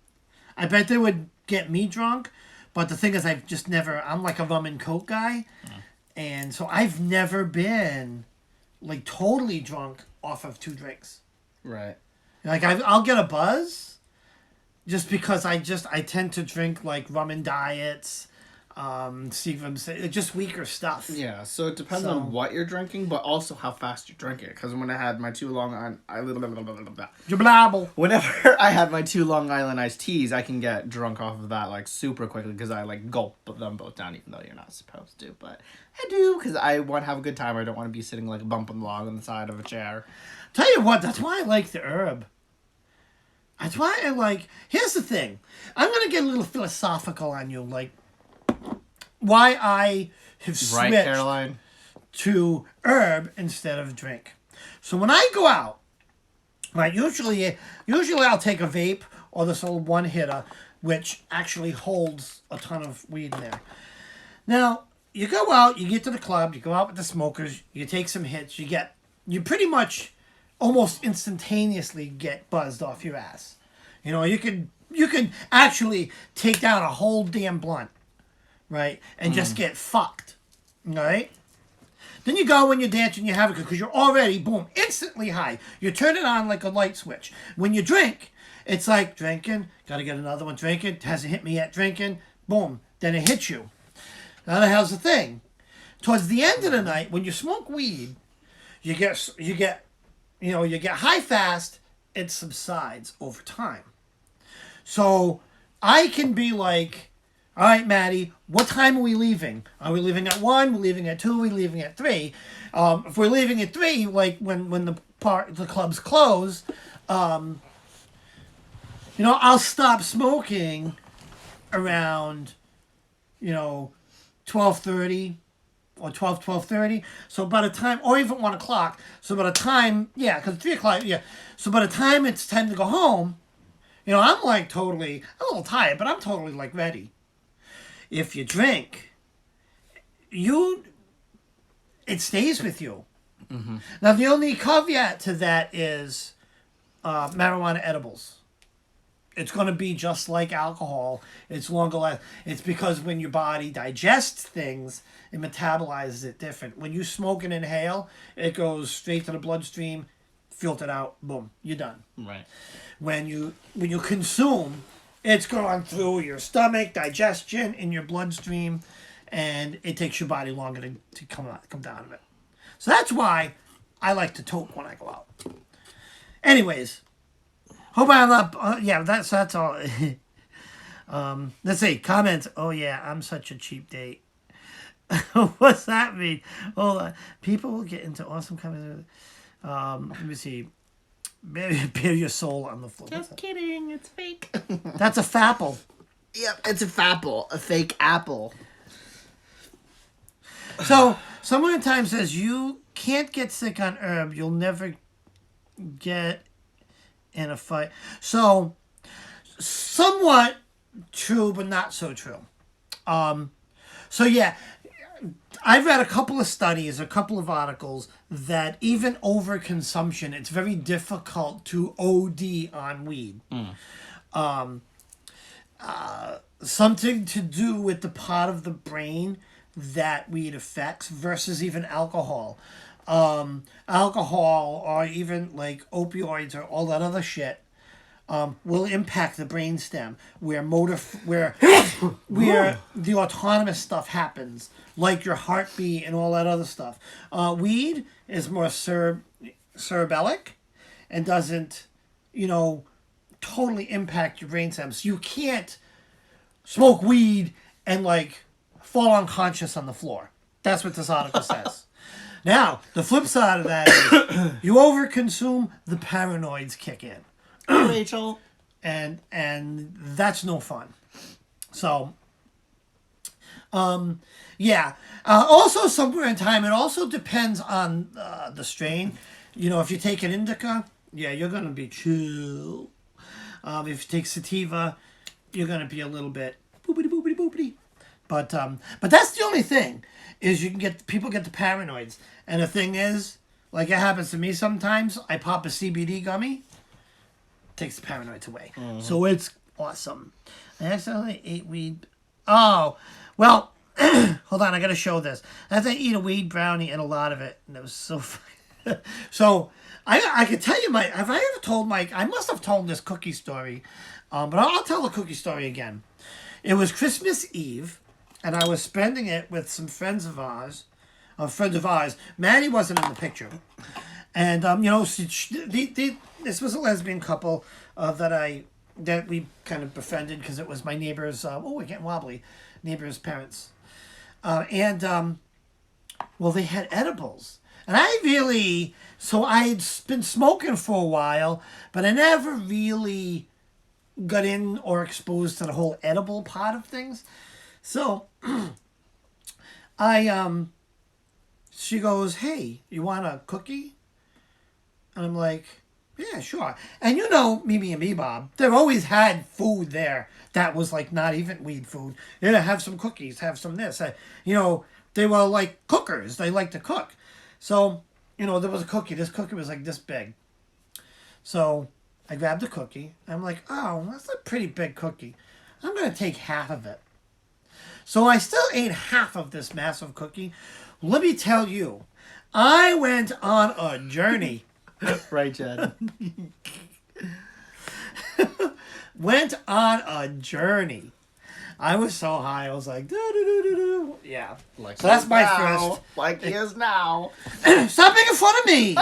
I bet they would get me drunk. But the thing is, I've just never. I'm like a rum and coke guy, and so I've never been like totally drunk off of 2 drinks. Right. Like I'll get a buzz, just because I tend to drink like rum and diets, Seagram's, just weaker stuff. Yeah, so it depends on what you're drinking, but also how fast you drink it. Because when I had my 2 Long Island, whenever I had my 2 Long Island iced teas, I can get drunk off of that like super quickly because I like gulp them both down, even though you're not supposed to. But I do because I want to have a good time. I don't want to be sitting like a bumping log on the side of a chair. Tell you what, that's why I like the herb. That's why I like. Here's the thing. I'm gonna get a little philosophical on you, like why I have Right, switched Caroline? to herb instead of drink. So when I go out, right, usually I'll take a vape or this old one hitter, which actually holds a ton of weed in there. Now you go out, you get to the club, you go out with the smokers, you take some hits, you pretty much almost instantaneously get buzzed off your ass. You can actually take down a whole damn blunt, right, and just get fucked, right? Then you go when you dance and you have it because you're already, boom, instantly high. You turn it on like a light switch. When you drink, it's like drinking, gotta get another one, drinking, hasn't hit me yet, drinking, boom, then it hits you. Now the hell's the thing? Towards the end of the night, when you smoke weed, you get high fast, it subsides over time. So I can be like, all right, Maddie, what time are we leaving? Are we leaving at 1? We're leaving at 2? We're leaving at 3? If we're leaving at 3, like when the clubs close, I'll stop smoking around, 12:30 or 12:30. So by the time, or even 1 o'clock. So by the time, because 3 o'clock, So by the time it's time to go home, I'm like totally, I'm a little tired, but I'm totally like ready. If you drink, it stays with you. Mm-hmm. Now the only caveat to that is marijuana edibles. It's going to be just like alcohol. It's longer life. It's because when your body digests things, it metabolizes it different. When you smoke and inhale, it goes straight to the bloodstream, filtered out, boom, you're done. Right. When you consume, it's going through your stomach, digestion, in your bloodstream, and it takes your body longer to come down of it. So that's why I like to toke when I go out. Anyways, hope I'm not. That's all. Let's see comments. Oh yeah, I'm such a cheap date. What's that mean? Hold on. People will get into awesome comments. Let me see. Bare your soul on the floor. Just kidding, it's fake. That's a fapple. Yep, it's a fapple, a fake apple. So someone at times says you can't get sick on herb. You'll never get in a fight. So somewhat true, but not so true. So yeah, I've read a couple of studies, a couple of articles that even overconsumption, it's very difficult to OD on weed. Something to do with the part of the brain that weed affects versus even alcohol. Alcohol or even like opioids or all that other shit will impact the brainstem where where the autonomous stuff happens, like your heartbeat and all that other stuff. Weed is more cerebellic and doesn't, totally impact your brainstem. So you can't smoke weed and like fall unconscious on the floor. That's what this article says. Now, the flip side of that is you overconsume, the paranoids kick in. Rachel. And that's no fun. So, yeah. Also, somewhere in time, it also depends on the strain. If you take an indica, yeah, you're going to be chill. If you take sativa, you're going to be a little bit boopity boopity boopity. But that's the only thing, is people get the paranoids. And the thing is, like it happens to me sometimes, I pop a CBD gummy, takes the paranoids away. Mm-hmm. So it's awesome. I accidentally ate weed. Oh, well, hold on, I got to show this. I had to eat a weed brownie and a lot of it, and it was so funny. So I could tell you, have I ever told Mike, I must have told this cookie story, but I'll tell the cookie story again. It was Christmas Eve, and I was spending it with some friends of ours. Maddie wasn't in the picture. And, this was a lesbian couple that we kind of befriended because it was my neighbor's, we're getting wobbly, neighbor's parents. Well, they had edibles. And I'd been smoking for a while, but I never really got in or exposed to the whole edible part of things. So, she goes, "Hey, you want a cookie?" And I'm like, "Yeah, sure." And Mimi and me, Bob, they've always had food there that was like not even weed food. Have some cookies, have some this. They were like cookers. They like to cook. So, there was a cookie. This cookie was like this big. So I grabbed the cookie. I'm like, oh, that's a pretty big cookie. I'm going to take half of it. So I still ate half of this massive cookie. Let me tell you, I went on a journey. Right, Jed. Went on a journey. I was so high. I was like, do. Yeah. Like so that's my now, first. Like he is now. Stop making fun of me.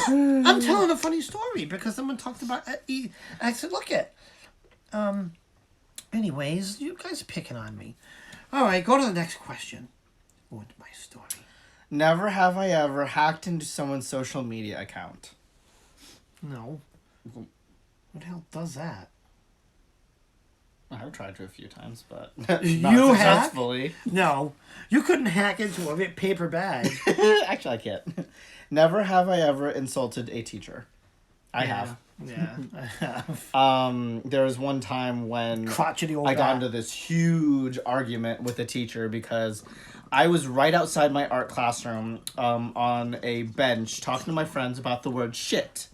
I'm telling a funny story because someone talked about. I said, look it. Anyways, you guys are picking on me. All right, go to the next question. Go into my story. Never have I ever hacked into someone's social media account. No. What the hell does that? I've tried to a few times, but you not successfully. No. You couldn't hack into a paper bag. Actually, I can't. Never have I ever insulted a teacher. I have. Yeah, I have. There was one time when Crotchety old I got guy. into this huge argument with a teacher because I was right outside my art classroom on a bench talking to my friends about the word shit.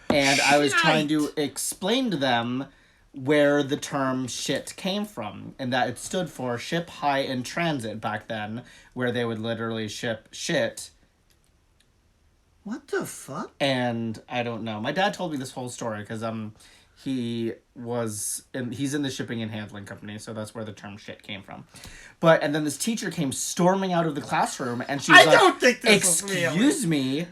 And I was trying to explain to them where the term shit came from, and that it stood for Ship High in Transit back then, where they would literally ship shit. What the fuck? And I don't know. My dad told me this whole story because he's in the shipping and handling company, so that's where the term shit came from. And then this teacher came storming out of the classroom, and she was I don't think this is real. "Excuse me."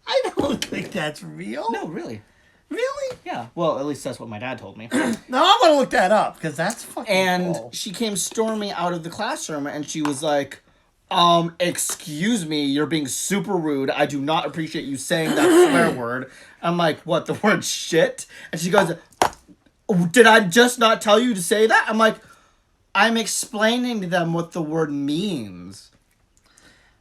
I don't think that's real. No, really. Really? Yeah. Well, at least that's what my dad told me. No, I want to look that up because that's fucking And cool. she came storming out of the classroom, and she was like, excuse me, you're being super rude. I do not appreciate you saying that swear word. I'm like, what, the word shit? And she goes, did I just not tell you to say that? I'm like, I'm explaining to them what the word means.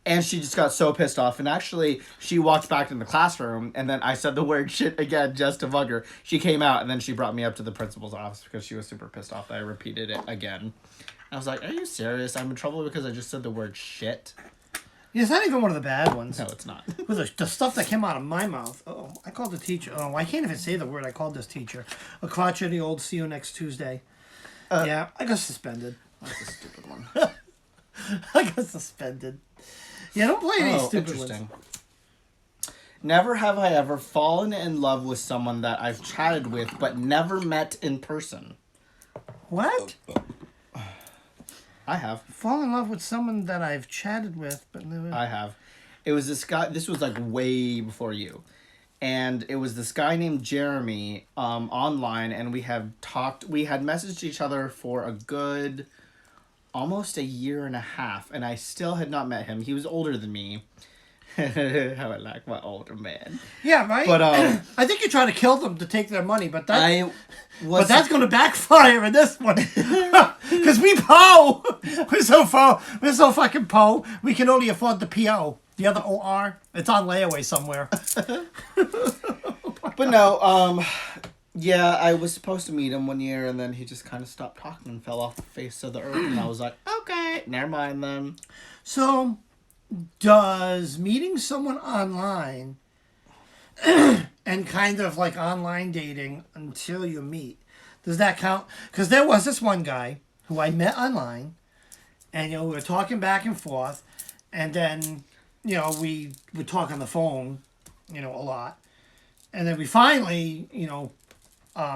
And she just got so pissed off. And actually, she walked back in the classroom, and then I said the word shit again just to bug her. She came out, and then she brought me up to the principal's office because she was super pissed off that I repeated it again. I was like, are you serious? I'm in trouble because I just said the word shit. Yeah, it's not even one of the bad ones. No, it's not. With the stuff that came out of my mouth. Oh, I called the teacher. Oh, I can't even say the word. I called this teacher. A crotchety old see you next Tuesday. Yeah, I got suspended. That's a stupid one. I got suspended. Yeah, don't play any stupid interesting. ones. Never have I ever fallen in love with someone that I've chatted with but never met in person. What? I have. Fall in love with someone that I've chatted with, but never. I have. It was this guy. This was like way before you, and it was this guy named Jeremy online, and we had talked. We had messaged each other for a good, almost a year and a half, and I still had not met him. He was older than me. How I like my older man. Yeah, right. But I think you're trying to kill them to take their money, but that. But that's going to backfire in this one, because we po. We're so fucking po. We can only afford the PO. The other OR, it's on layaway somewhere. But no, yeah, I was supposed to meet him one year, and then he just kind of stopped talking and fell off the face of the earth, and I was like, okay, never mind then. So, does meeting someone online and kind of like online dating until you meet, does that count? Because there was this one guy who I met online, and we were talking back and forth, and then we would talk on the phone, a lot, and then we finally,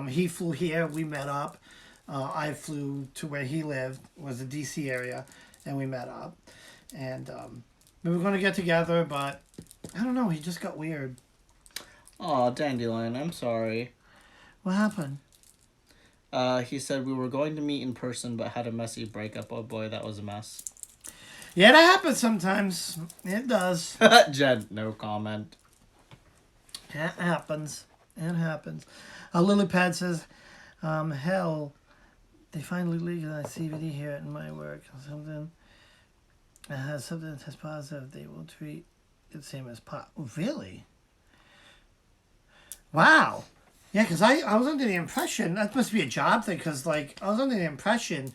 he flew here, we met up. I flew to where he lived, was the DC area, and we met up, and we were going to get together, but I don't know, he just got weird. Aw, Dandelion, I'm sorry. What happened? He said we were going to meet in person, but had a messy breakup. Oh boy, that was a mess. Yeah, that happens sometimes. It does. Jen, no comment. It happens. It happens. Lilypad says, hell, they finally legalized CBD here in my work. Something that has something that tests positive, they will treat it the same as pot. Oh, really? Wow. Yeah, because I was under the impression, that must be a job thing, because, I was under the impression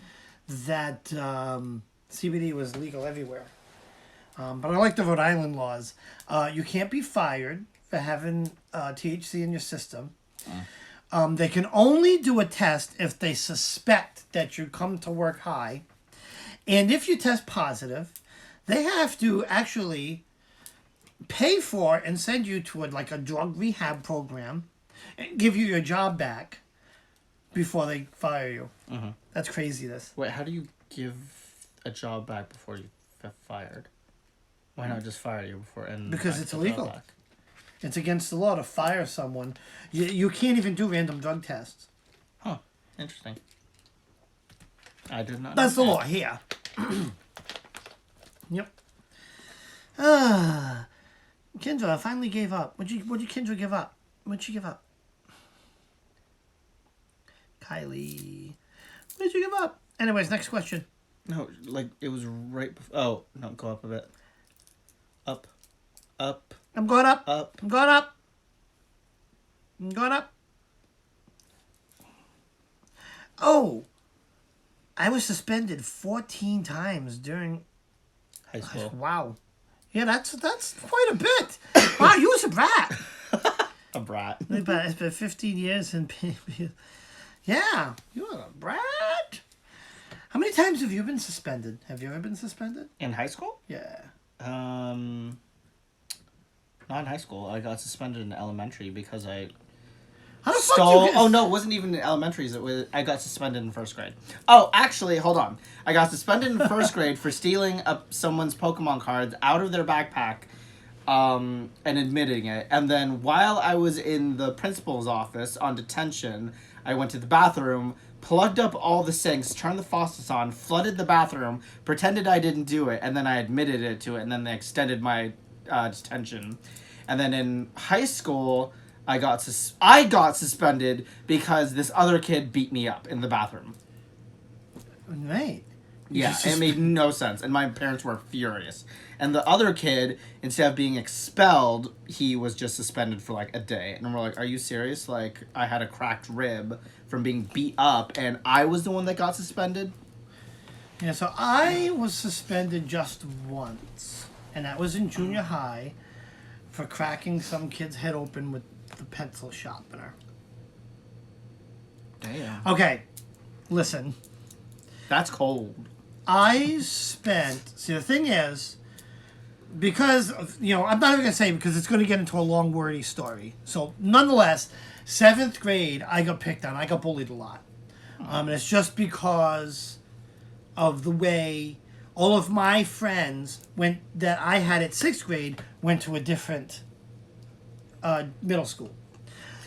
that CBD was legal everywhere. But I like the Rhode Island laws. You can't be fired for having THC in your system. They can only do a test if they suspect that you come to work high. And if you test positive, they have to actually pay for and send you to a drug rehab program and give you your job back before they fire you. Mm-hmm. That's craziness. Wait, how do you give a job back before you get fired? Why not just fire you before and because it's illegal. It's against the law to fire someone. You can't even do random drug tests. Huh. Interesting. I did not. That's the law here. Yep. Kendra finally gave up. What'd you Kendra give up? What'd she give up? Kylie. What did you give up? Anyways, next question. No, it was right before. Oh, no, go up a bit. Up. I'm going up. Up. I'm going up. I'm going up. Oh. I was suspended 14 times during High school. Wow. Yeah, that's quite a bit. Wow, you was a brat. A brat. It's been 15 years and yeah, you were a brat. How many times have you been suspended? Have you ever been suspended? In high school? Yeah. Not in high school. I got suspended in elementary because I How the stole. fuck you Oh no, it wasn't even in elementary. I got suspended in first grade. Oh, actually, hold on. I got suspended in first grade for stealing someone's Pokemon cards out of their backpack, and admitting it. And then while I was in the principal's office on detention, I went to the bathroom, plugged up all the sinks, turned the faucets on, flooded the bathroom, pretended I didn't do it, and then I admitted it to it, and then they extended my detention. And then in high school, I got suspended because this other kid beat me up in the bathroom. Right. Yeah, it made no sense, and my parents were furious. And the other kid, instead of being expelled, he was just suspended for a day. And we're like, are you serious? I had a cracked rib from being beat up, and I was the one that got suspended? Yeah, so I was suspended just once, and that was in junior high for cracking some kid's head open with the pencil sharpener. Damn. Okay, listen. That's cold. I spent. See, the thing is, because of, I'm not even gonna say because it's gonna get into a long, wordy story. So, nonetheless, 7th grade, I got picked on. I got bullied a lot, and it's just because of the way all of my friends that I had at 6th grade went to a different middle school.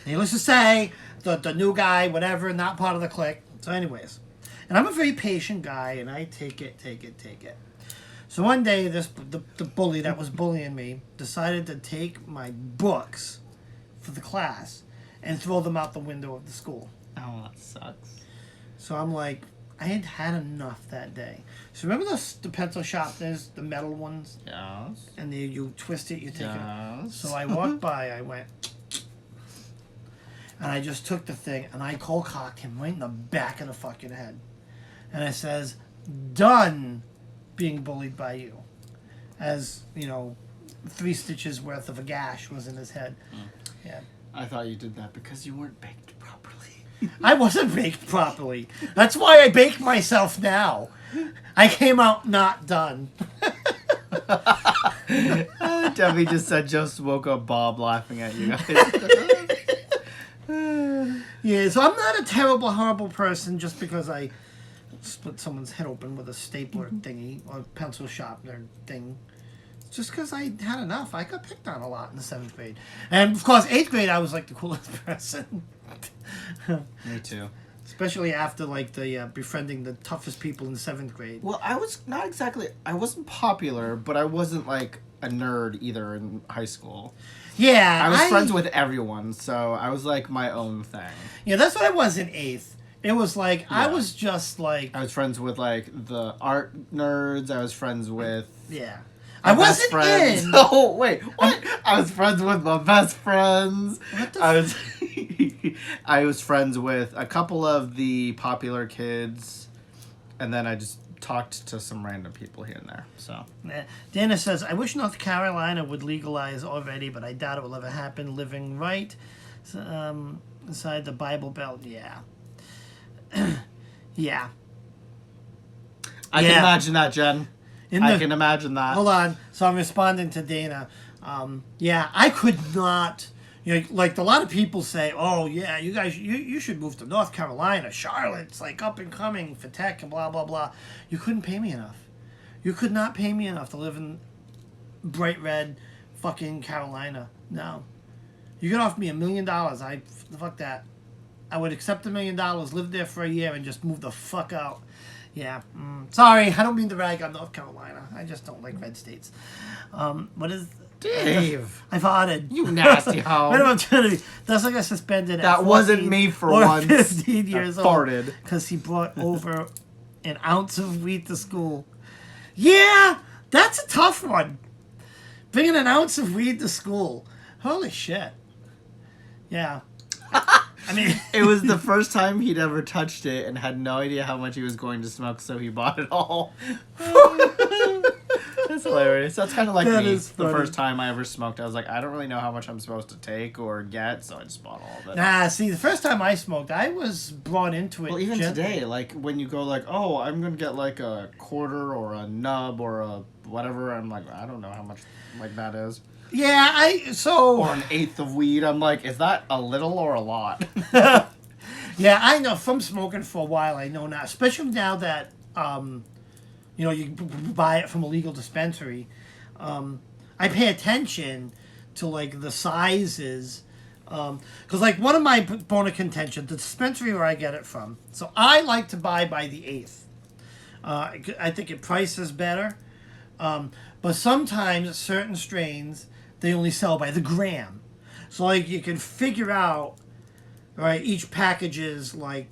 Needless to say, the new guy, whatever, not part of the clique. So, anyways, and I'm a very patient guy, and I take it. So one day, the bully that was bullying me decided to take my books for the class and throw them out the window of the school. Oh, that sucks. So I'm like, I had had enough that day. So remember the pencil sharpeners, the metal ones? Yes. And you twist it, you take it. Yes. So I walked by, I went, and I just took the thing, and I cold cocked him right in the back of the fucking head. And I says, done being bullied by you. As, 3 stitches worth of a gash was in his head. Yeah. I thought you did that because you weren't baked properly. I wasn't baked properly. That's why I bake myself now. I came out not done. Debbie just said just woke up Bob laughing at you guys. Yeah, so I'm not a terrible, horrible person just because I split someone's head open with a stapler thingy or pencil sharpener thing. Just because I had enough. I got picked on a lot in the 7th grade. And, of course, 8th grade, I was, like, the coolest person. Me too. Especially after, like, the befriending the toughest people in 7th grade. Well, I was not exactly... I wasn't popular, but I wasn't, like, a nerd either in high school. Yeah. I was friends with everyone, so I was, like, my own thing. Yeah, that's what I was in 8th. It was like, I was just, like... I was friends with, like, the art nerds. I was friends with... Yeah. I wasn't in. Oh wait, what? I was friends with my best friends. What the I was friends with a couple of the popular kids, and then I just talked to some random people here and there. So Dana says, I wish North Carolina would legalize already, but I doubt it will ever happen. Living right inside the Bible Belt, yeah. Yeah. I can imagine that, Jen. I can imagine that. Hold on. So I'm responding to Dana. Yeah, I could not. Like a lot of people say, oh yeah, you guys, you should move to North Carolina. Charlotte's like up and coming for tech and blah blah blah. You couldn't pay me enough. You could not pay me enough to live in bright red, fucking Carolina. No, you could offer me $1 million. Fuck that. I would accept $1 million, live there for a year, and just move the fuck out. Yeah. Sorry, I don't mean to rag on North Carolina. I just don't like red states. What is... Dave. I farted. You nasty hoe. What am I trying to do? That's like I suspended that 14 wasn't me for or once. 15 years I old. farted. Because he brought over an ounce of wheat to school. Yeah, that's a tough one. Bringing an ounce of weed to school. Holy shit. Yeah. I mean, it was the first time he'd ever touched it and had no idea how much he was going to smoke, so he bought it all. That's hilarious. That's kind of like That me. is funny. The first time I ever smoked, I was like, I don't really know how much I'm supposed to take or get, so I just bought all of it. nah, see, the first time I smoked, I was brought into it. Well, even gently. today, like when you go like, oh, I'm gonna get like a quarter or a nub or a whatever, I'm like, I don't know how much like that is. Yeah, Or an eighth of weed. I'm like, is that a little or a lot? Yeah, I know from smoking for a while. I know now, especially now that you buy it from a legal dispensary. I pay attention to like the sizes, because like one of my bone of contention, the dispensary where I get it from. So I like to buy by the eighth. I think it prices better, but sometimes certain strains they only sell by the gram. So like you can figure out. Right, each package is like,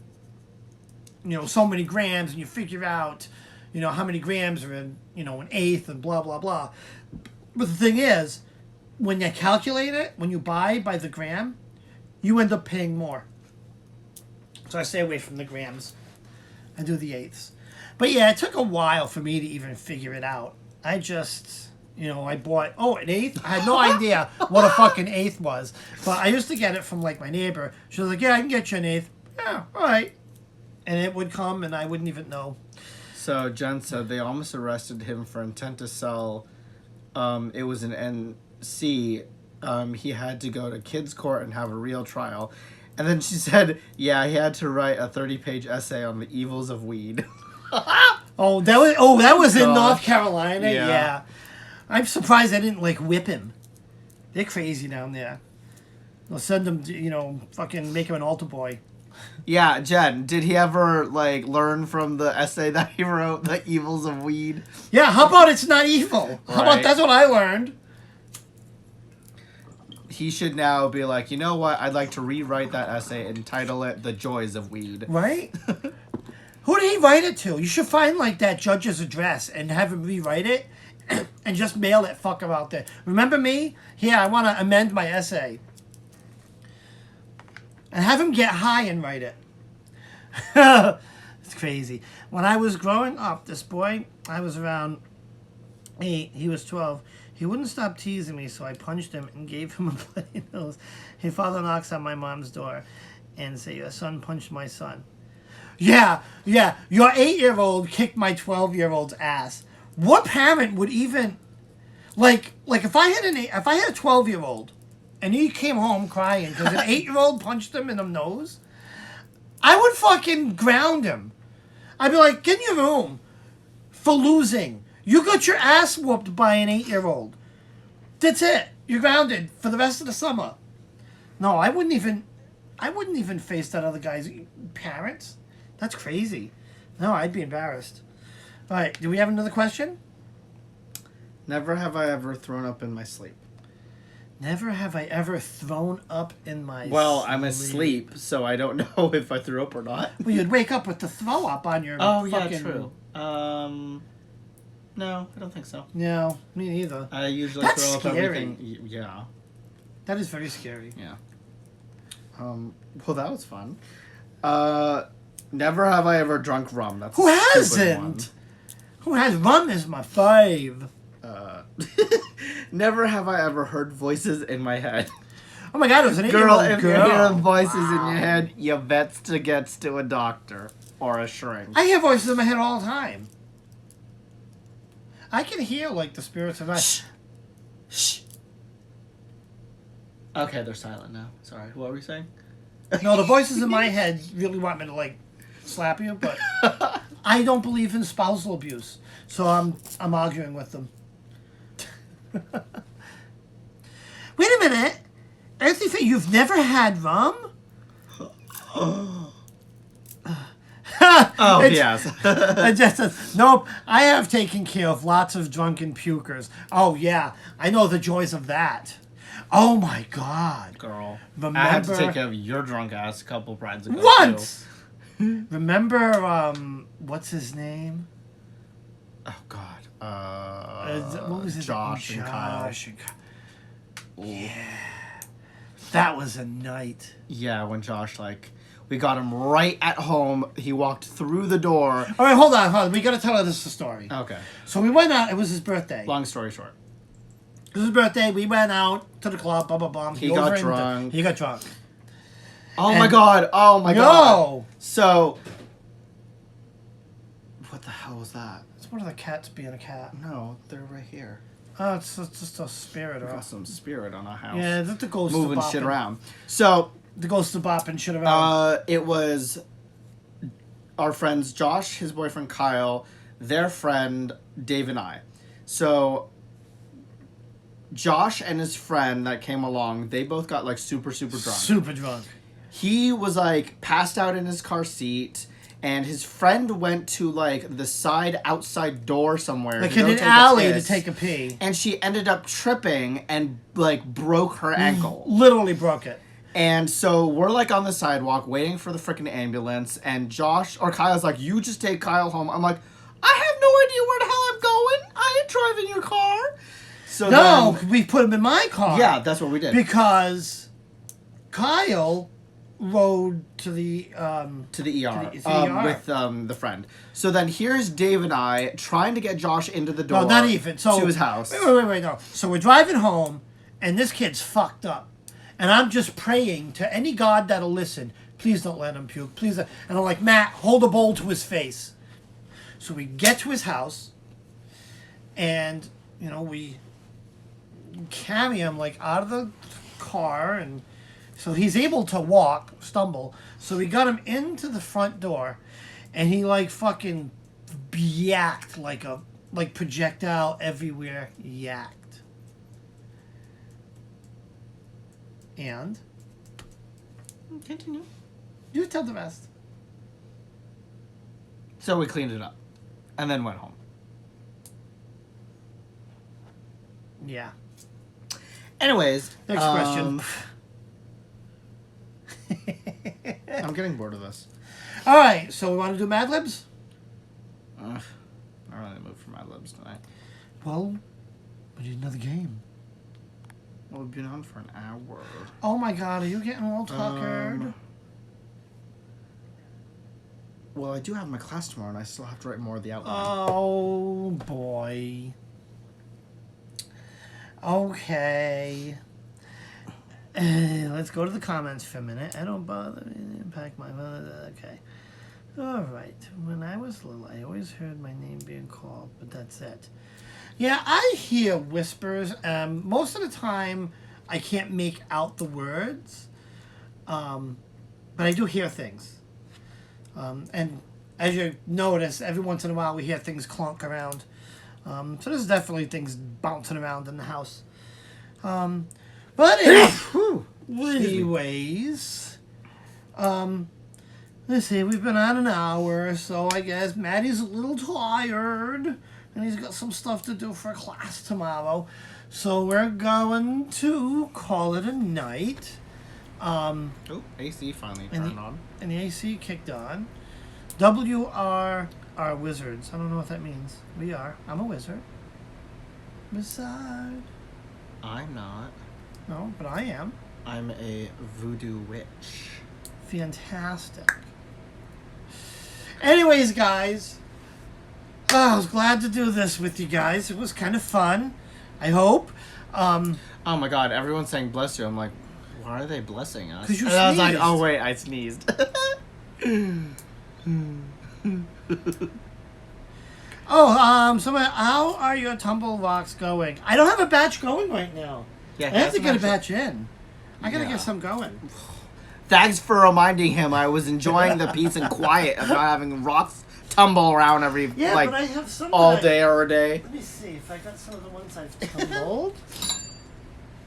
so many grams, and you figure out, how many grams are in, an eighth and blah, blah, blah. But the thing is, when you calculate it, when you buy by the gram, you end up paying more. So I stay away from the grams. I do the eighths. But yeah, it took a while for me to even figure it out. I just, I bought, an eighth? I had no idea what a fucking eighth was. But I used to get it from, like, my neighbor. She was like, yeah, I can get you an eighth. Yeah, all right. And it would come, and I wouldn't even know. So Jen said they almost arrested him for intent to sell. It was an NC. He had to go to kids' court and have a real trial. And then she said, yeah, he had to write a 30-page essay on the evils of weed. That was in God. North Carolina? Yeah. Yeah. I'm surprised I didn't, like, whip him. They're crazy down there. They'll send him, fucking make him an altar boy. Yeah, Jen, did he ever, like, learn from the essay that he wrote, The Evils of Weed? Yeah, how about it's not evil? How about Right. that's what I learned? He should now be like, you know what? I'd like to rewrite that essay and title it The Joys of Weed. Right? Who did he write it to? You should find, like, that judge's address and have him rewrite it and just mail that fucker out there. Remember me? Here, I want to amend my essay. And have him get high and write it. It's crazy. When I was growing up, this boy, I was around 8, he was 12. He wouldn't stop teasing me, so I punched him and gave him a bloody nose. His father knocks on my mom's door and say, your son punched my son. Yeah, your 8-year-old kicked my 12-year-old's ass. What parent would even, like if I had a 12-year-old and he came home crying because an 8-year-old punched him in the nose, I would fucking ground him. I'd be like, get in your room for losing. You got your ass whooped by an 8-year-old. That's it. You're grounded for the rest of the summer. No, I wouldn't even face that other guy's parents. That's crazy. No, I'd be embarrassed. All right, do we have another question? Never have I ever thrown up in my sleep. Never have I ever thrown up in my Well, sleep. I'm asleep, so I don't know if I threw up or not. Well, you'd wake up with the throw up on your fucking... No, I don't think so. No, me neither. I usually That's throw up scary. everything. Yeah. That is very scary. Yeah. Well, that was fun. Never have I ever drunk rum. That's Who a stupid one. hasn't? Who has rum is my fave. Never have I ever heard voices in my head. Oh my god, it was an 8-year-old Girl, if you're girl. hearing voices in your head, you vets to gets to a doctor or a shrink. I hear voices in my head all the time. I can hear, like, the spirits of my... Shh. Okay, they're silent now. Sorry, what were we saying? No, the voices in my head really want me to, like, slap you, but I don't believe in spousal abuse, so I'm arguing with them. Wait a minute. Earthly Faye, you've never had rum? Oh, It's- yes. Nope, I have taken care of lots of drunken pukers. Oh, yeah, I know the joys of that. Oh, my God. Girl. Remember, I had to take care of your drunk ass a couple rides ago. once! Remember, what's his name? Too. Oh, God. What was his Josh and Kyle. Yeah. That was a night. Yeah, when Josh, we got him right at home. He walked through the door. All right, hold on. We got to tell this story. Okay. So we went out. It was his birthday. Long story short. It was his birthday. We went out to the club. Blah, blah, blah. He got drunk. He got drunk. Oh, And- my God. Oh, my God. No. So, what the hell was that? It's one of the cats being a cat. No, they're right here. Oh, it's just a spirit. We Or got some spirit on our house. yeah, that's the ghost Moving of shit bopping. around. So, The ghost of bopping shit around. it was our friends Josh, his boyfriend Kyle, their friend Dave, and I. So, Josh and his friend that came along, they both got super, super drunk. Super drunk. He was passed out in his car seat, and his friend went to the outside door somewhere. Like to in go an take a alley to piss. take a pee. And she ended up tripping and broke her ankle. Literally broke it. And so we're on the sidewalk waiting for the freaking ambulance, and Kyle's like, you just take Kyle home. I'm like, I have no idea where the hell I'm going. I ain't driving your car. So No, then- we put him in my car. yeah, that's what we did. Because Kyle road to the to the ER, to the ER. with the friend. So then here's Dave and I trying to get Josh into the door. no, not even. So to his house. Wait, no. So we're driving home, and this kid's fucked up, and I'm just praying to any God that'll listen. Please don't let him puke. Please. And I'm like, Matt, hold a bowl to his face. So we get to his house, and we carry him like out of the car, and so he's able to stumble. So we got him into the front door, and he like fucking yacked like projectile everywhere, yacked. And Continue. you tell the rest. So we cleaned it up, and then went home. Yeah. Anyways, Next question. I'm getting bored of this. All right, so we want to do Mad Libs? Not really in the mood for my libs tonight. Well, we need another game. Well, we've been on for an hour. Oh my God, are you getting all tuckered? Well, I do have my class tomorrow, and I still have to write more of the outline. Oh boy. Okay. Let's go to the comments for a minute. I don't bother me to impact my mother. Okay. All right. When I was little, I always heard my name being called, but that's it. Yeah, I hear whispers. Most of the time, I can't make out the words, but I do hear things. And as you notice, every once in a while we hear things clunk around. So there's definitely things bouncing around in the house. But anyways, let's see, we've been on an hour, so I guess Maddie's a little tired, and he's got some stuff to do for class tomorrow. So we're going to call it a night. AC finally turned on. And the AC kicked on. WR are wizards. I don't know what that means. We are. I'm a wizard. Wizard. I'm not. No, but I am. I'm a voodoo witch. Fantastic. Anyways, guys. I was glad to do this with you guys. It was kind of fun. I hope. Oh my God! Everyone's saying bless you. I'm like, why are they blessing us? 'Cause you and I was like, sneezed. oh wait, I sneezed. How are your tumble rocks going? I don't have a batch going right now. Yeah, I have to get a batch in. I gotta get some going. Thanks for reminding him. I was enjoying the peace and quiet of not having rocks tumble around every Yeah, but I have some all day or a day. Let me see if I got some of the ones I've tumbled.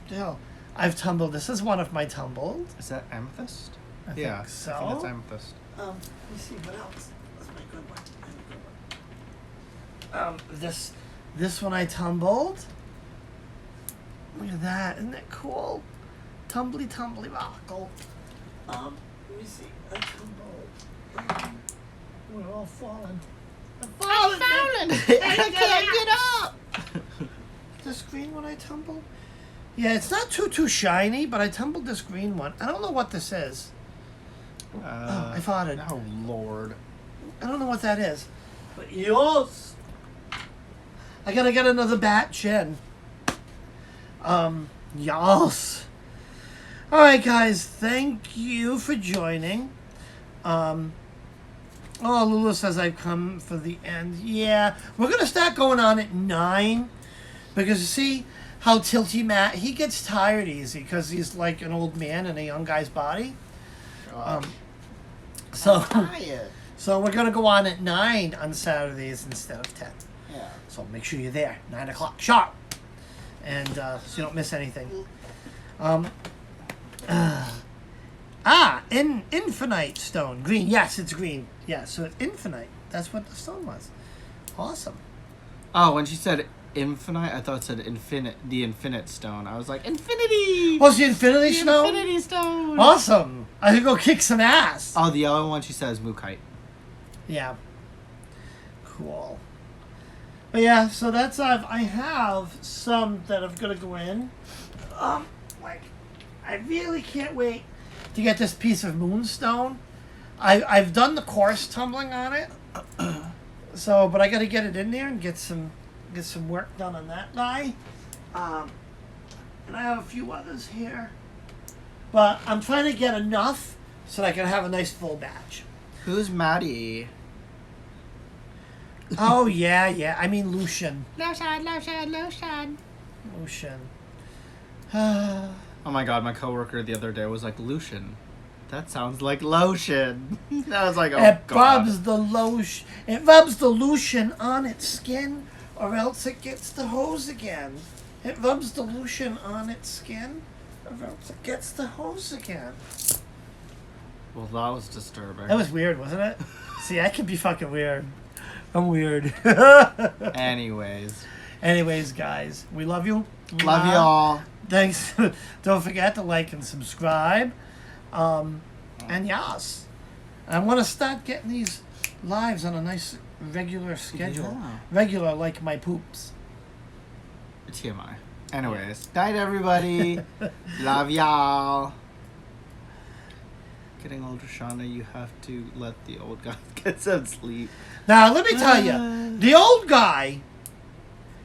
Hell, I've tumbled. This is one of my tumbled. Is that amethyst? I Yeah, think so. I think that's amethyst. Let me see what else. That's my good one. This one I tumbled. Look at that! Isn't that cool? Tumbly rockle. Let me see. I tumbled. We're all falling. I'm falling. I can't get up. This green one I tumbled? Yeah, it's not too shiny, but I tumbled this green one. I don't know what this is. I farted. Oh Lord. I don't know what that is. But yours. I gotta get another batch in. Yas. Alright guys, thank you for joining. Lulu says I've come for the end. Yeah, we're gonna start going on at 9. Because you see how tilty Matt, he gets tired easy because he's like an old man in a young guy's body. So we're gonna go on at 9 on Saturdays instead of 10. Yeah. So make sure you're there, 9 o'clock sharp, and so you don't miss anything. Infinite stone, green. Yes, it's green. Yeah, so it's infinite. That's what the stone was. Awesome. Oh, when she said infinite, I thought it said infinite. The infinite stone. I was like, infinity. What's the infinity The stone? infinity stone. Awesome. I could go kick some ass. Oh, the other one she says Mookite. Yeah. Cool. But yeah, so that's I have some that I'm gonna go in. Like I really can't wait to get this piece of moonstone. I've done the course tumbling on it. So, but I got to get it in there and get some work done on that guy. And I have a few others here. But I'm trying to get enough so that I can have a nice full batch. Who's Maddie? Oh, yeah. I mean Lucian. Lotion. Oh, my god, my coworker the other day was like, Lucian. That sounds like lotion. I was like, oh it god. rubs the lotion. It rubs the lotion on its skin, or else it gets the hose again. It rubs the lotion on its skin, or else it gets the hose again. Well, that was disturbing. That was weird, wasn't it? See, I can be fucking weird. I'm weird. Anyways, guys, we love you. Love y'all. Thanks. Don't forget to like and subscribe. And yes, I want to start getting these lives on a nice regular schedule. Yeah. Regular like my poops. TMI. Anyways, night everybody. Love y'all. Getting older, Shauna, you have to let the old guy get some sleep. Now, let me tell you, the old guy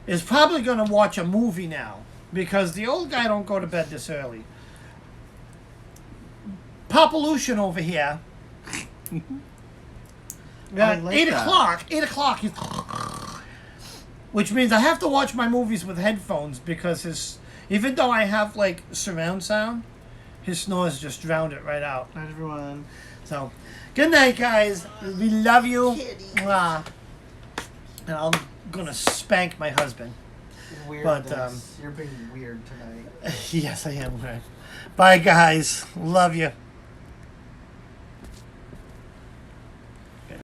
is probably going to watch a movie now because the old guy don't go to bed this early. Papalution over here. I like 8 that. o'clock. 8 o'clock. Which means I have to watch my movies with headphones because even though I have like surround sound, his snores just drowned it right out. Night, everyone. So, good night, guys. We love you. Mwah. And I'm gonna spank my husband. Weirdness. You're being weird tonight. Yes, I am. Bye, guys. Love you.